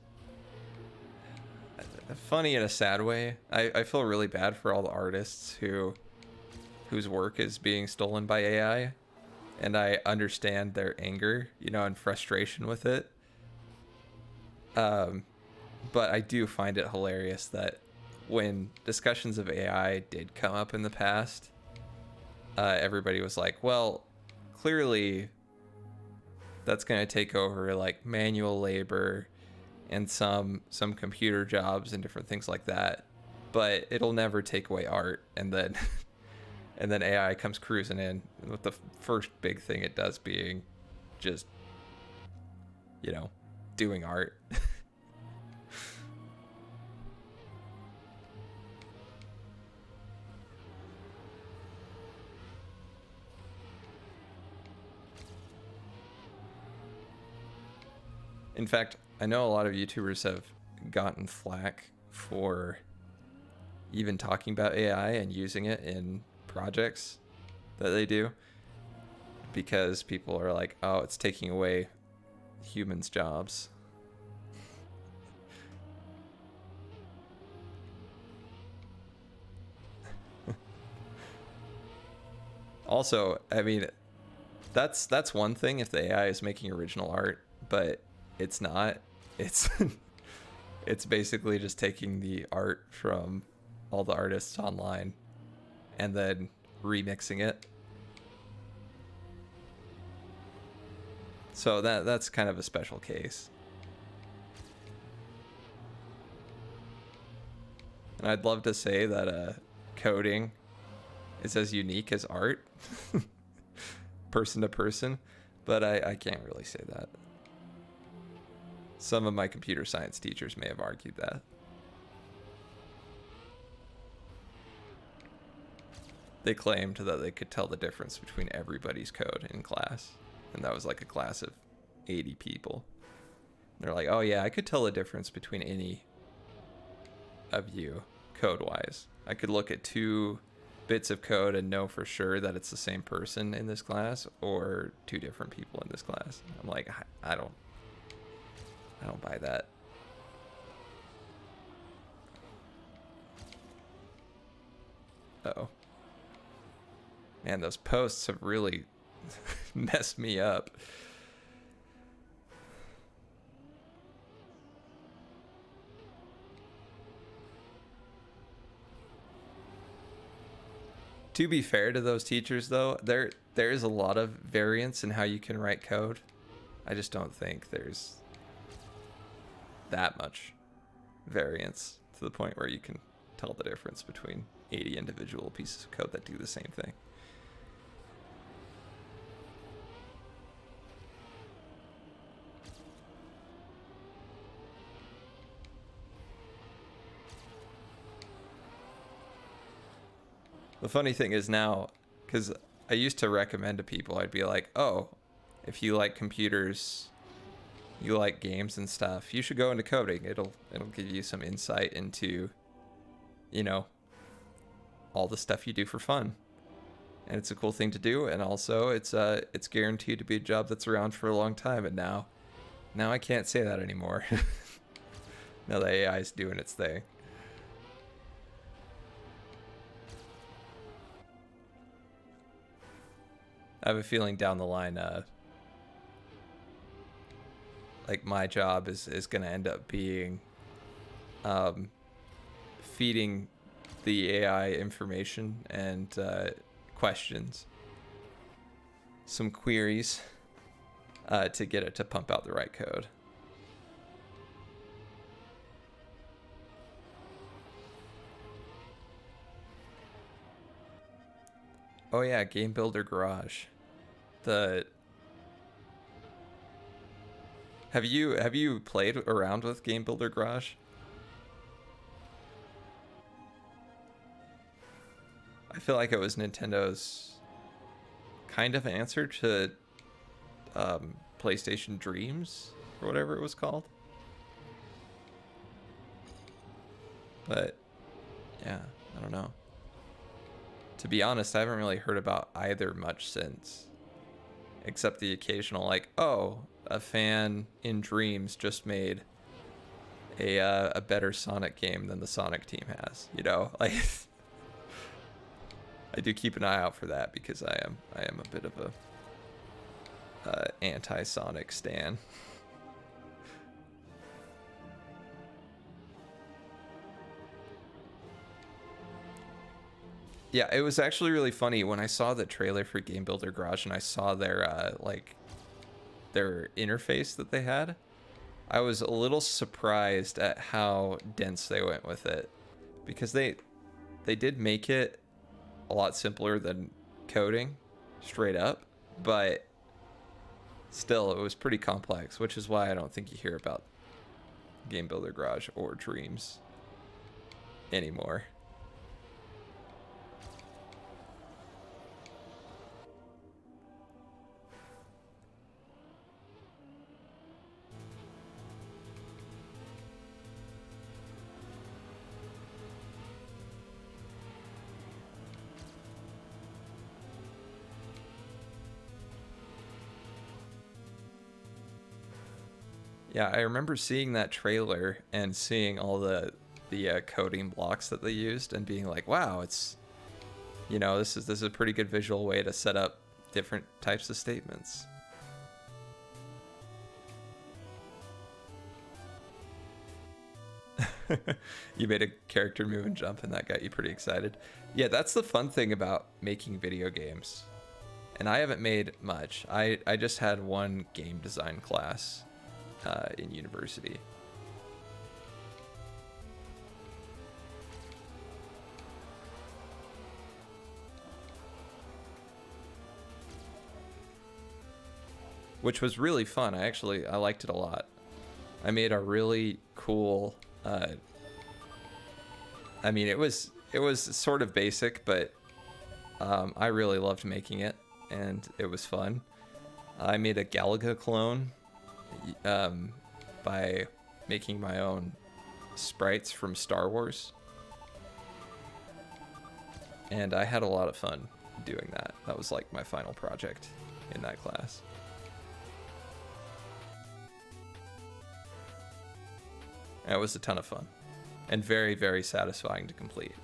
funny in a sad way. I feel really bad for all the artists whose work is being stolen by AI, and I understand their anger, you know, and frustration with it. But I do find it hilarious that when discussions of AI did come up in the past, everybody was like, well, clearly that's going to take over like manual labor and some computer jobs and different things like that, but it'll never take away art. And then and then AI comes cruising in with the first big thing it does being just, you know, doing art. In fact, I know a lot of YouTubers have gotten flack for even talking about AI and using it in projects that they do, because people are like, oh, it's taking away humans' jobs. Also, I mean, that's one thing if the AI is making original art, but it's not. It's it's basically just taking the art from all the artists online and then remixing it. So that's kind of a special case. And I'd love to say that coding is as unique as art, person to person, but I can't really say that. Some of my computer science teachers may have argued that. They claimed that they could tell the difference between everybody's code in class. And that was like a class of 80 people. They're like, oh yeah, I could tell the difference between any of you code-wise. I could look at 2 bits of code and know for sure that it's the same person in this class or 2 different people in this class. I'm like, I don't buy that. Uh-oh. Man, those posts have really messed me up. To be fair to those teachers, though, there is a lot of variance in how you can write code. I just don't think there's that much variance to the point where you can tell the difference between 80 individual pieces of code that do the same thing. The funny thing is now, because I used to recommend to people, I'd be like, oh, if you like computers, you like games and stuff, you should go into coding. It'll give you some insight into, you know, all the stuff you do for fun. And it's a cool thing to do, and also it's guaranteed to be a job that's around for a long time. And now I can't say that anymore. Now the AI is doing its thing. I have a feeling down the line, like my job is going to end up being feeding the AI information and questions, some queries to get it to pump out the right code. Oh yeah, Game Builder Garage. Have you played around with Game Builder Garage? I feel like it was Nintendo's kind of answer to PlayStation Dreams or whatever it was called. But yeah, I don't know. To be honest, I haven't really heard about either much since. Except the occasional, like, oh, a fan in Dreams just made a better Sonic game than the Sonic team has. You know, like, I do keep an eye out for that because I am a bit of a anti-Sonic stan. Yeah, it was actually really funny when I saw the trailer for Game Builder Garage and I saw their their interface that they had. I was a little surprised at how dense they went with it, because they did make it a lot simpler than coding straight up, but still it was pretty complex, which is why I don't think you hear about Game Builder Garage or Dreams anymore. Yeah, I remember seeing that trailer and seeing all the coding blocks that they used and being like, wow, it's, you know, this is a pretty good visual way to set up different types of statements. You made a character move and jump, and that got you pretty excited. Yeah, that's the fun thing about making video games. And I haven't made much. I just had one game design class in university. Which was really fun. I liked it a lot. I made a really cool, I mean, it was sort of basic, but I really loved making it, and it was fun. I made a Galaga clone by making my own sprites from Star Wars. And I had a lot of fun doing that. That was like my final project in that class. It was a ton of fun and very, very satisfying to complete.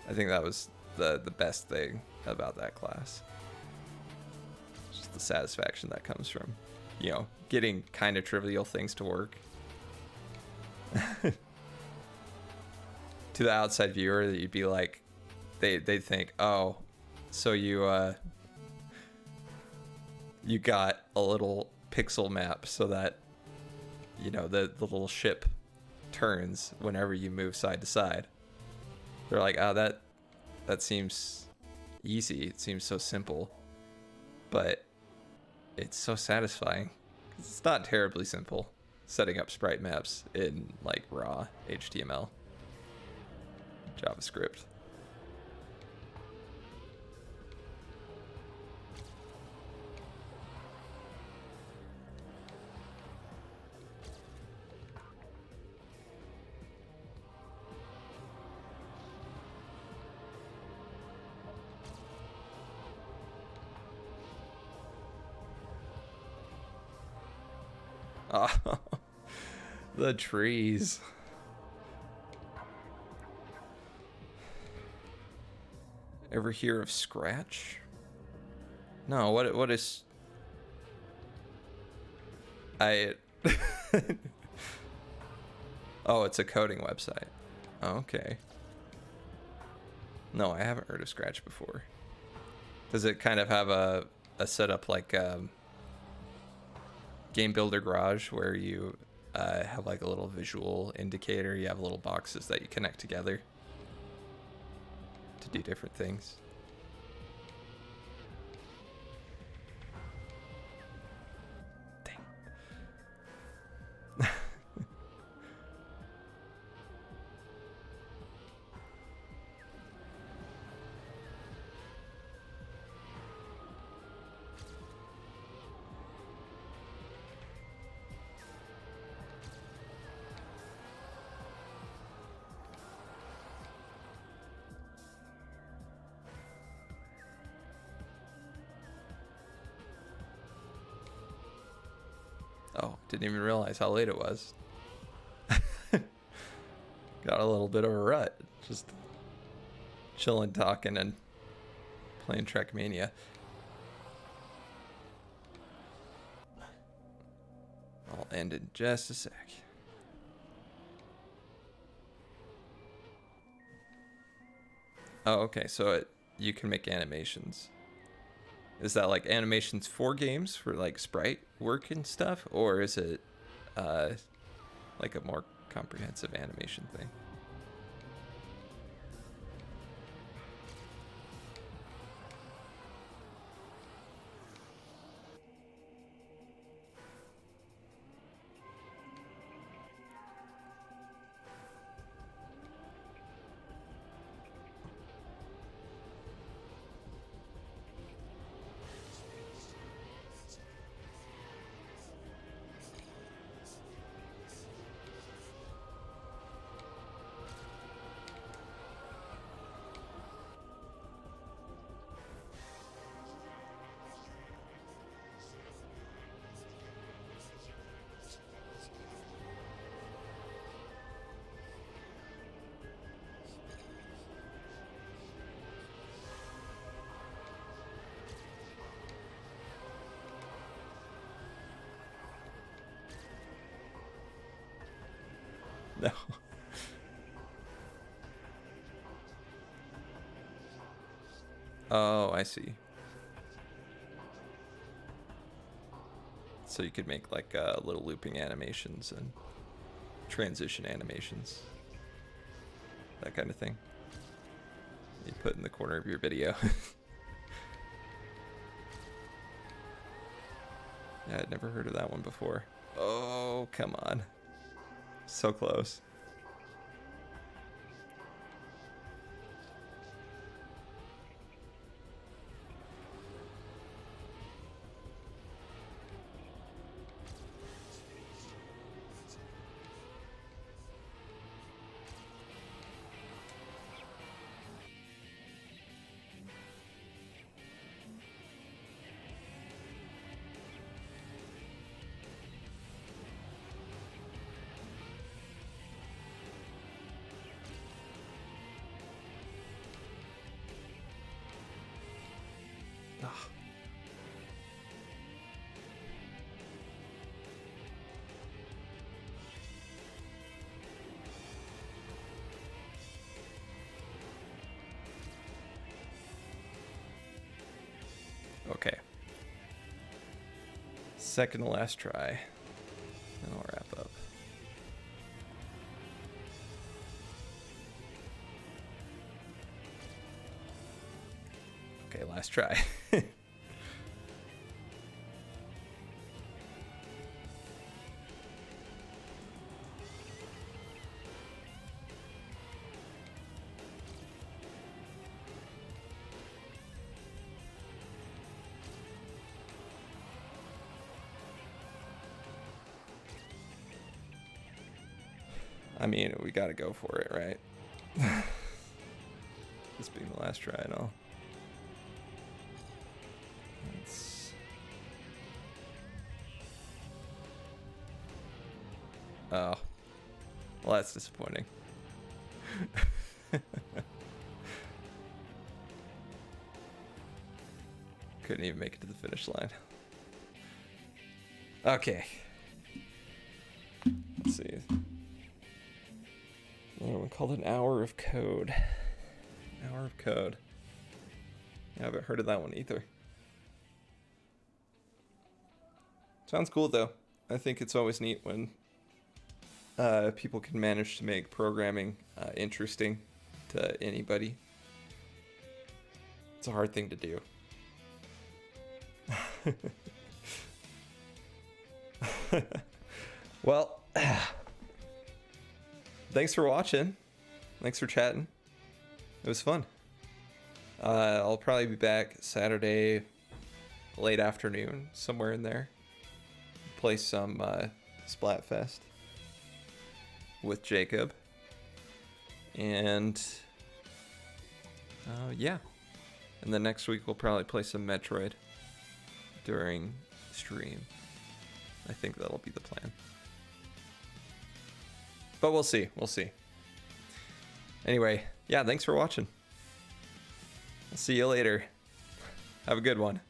I think that was the best thing about that class. Just the satisfaction that comes from, you know, getting kind of trivial things to work. To the outside viewer, that you'd be like, they'd think, oh, so you got a little pixel map so that, you know, the little ship turns whenever you move side to side. They're like, oh, that seems easy. It seems so simple, but it's so satisfying. It's not terribly simple setting up sprite maps in like raw HTML, JavaScript. Oh, the trees. Ever hear of Scratch? No, what is... I... Oh, it's a coding website. Oh, okay. No, I haven't heard of Scratch before. Does it kind of have a setup like Game Builder Garage, where you have like a little visual indicator? You have little boxes that you connect together to do different things. Dang. Oh, didn't even realize how late it was. Got a little bit of a rut. Just chilling, talking, and playing Trackmania. I'll end in just a sec. Oh, okay, so you can make animations. Is that like animations for games, for like sprite work and stuff? Or is it like a more comprehensive animation thing? Oh, I see. So you could make like little looping animations and transition animations, that kind of thing. You put in the corner of your video. Yeah, I'd never heard of that one before. Oh, come on. So close. Okay. Second to last try. Then I'll wrap up. Okay, last try. I mean, we gotta go for it, right? This being the last try and all. Oh. Well, that's disappointing. Couldn't even make it to the finish line. Okay. Let's see. Another one called An Hour of Code. Hour of Code. I haven't heard of that one either. Sounds cool though. I think it's always neat when people can manage to make programming interesting to anybody. It's a hard thing to do. Well, thanks for watching. Thanks for chatting. It was fun. I'll probably be back Saturday late afternoon, somewhere in there. Play some Splatfest with Jacob. And yeah. And then next week we'll probably play some Metroid during stream. I think that'll be the plan. But we'll see. We'll see. Anyway, yeah, thanks for watching. I'll see you later. Have a good one.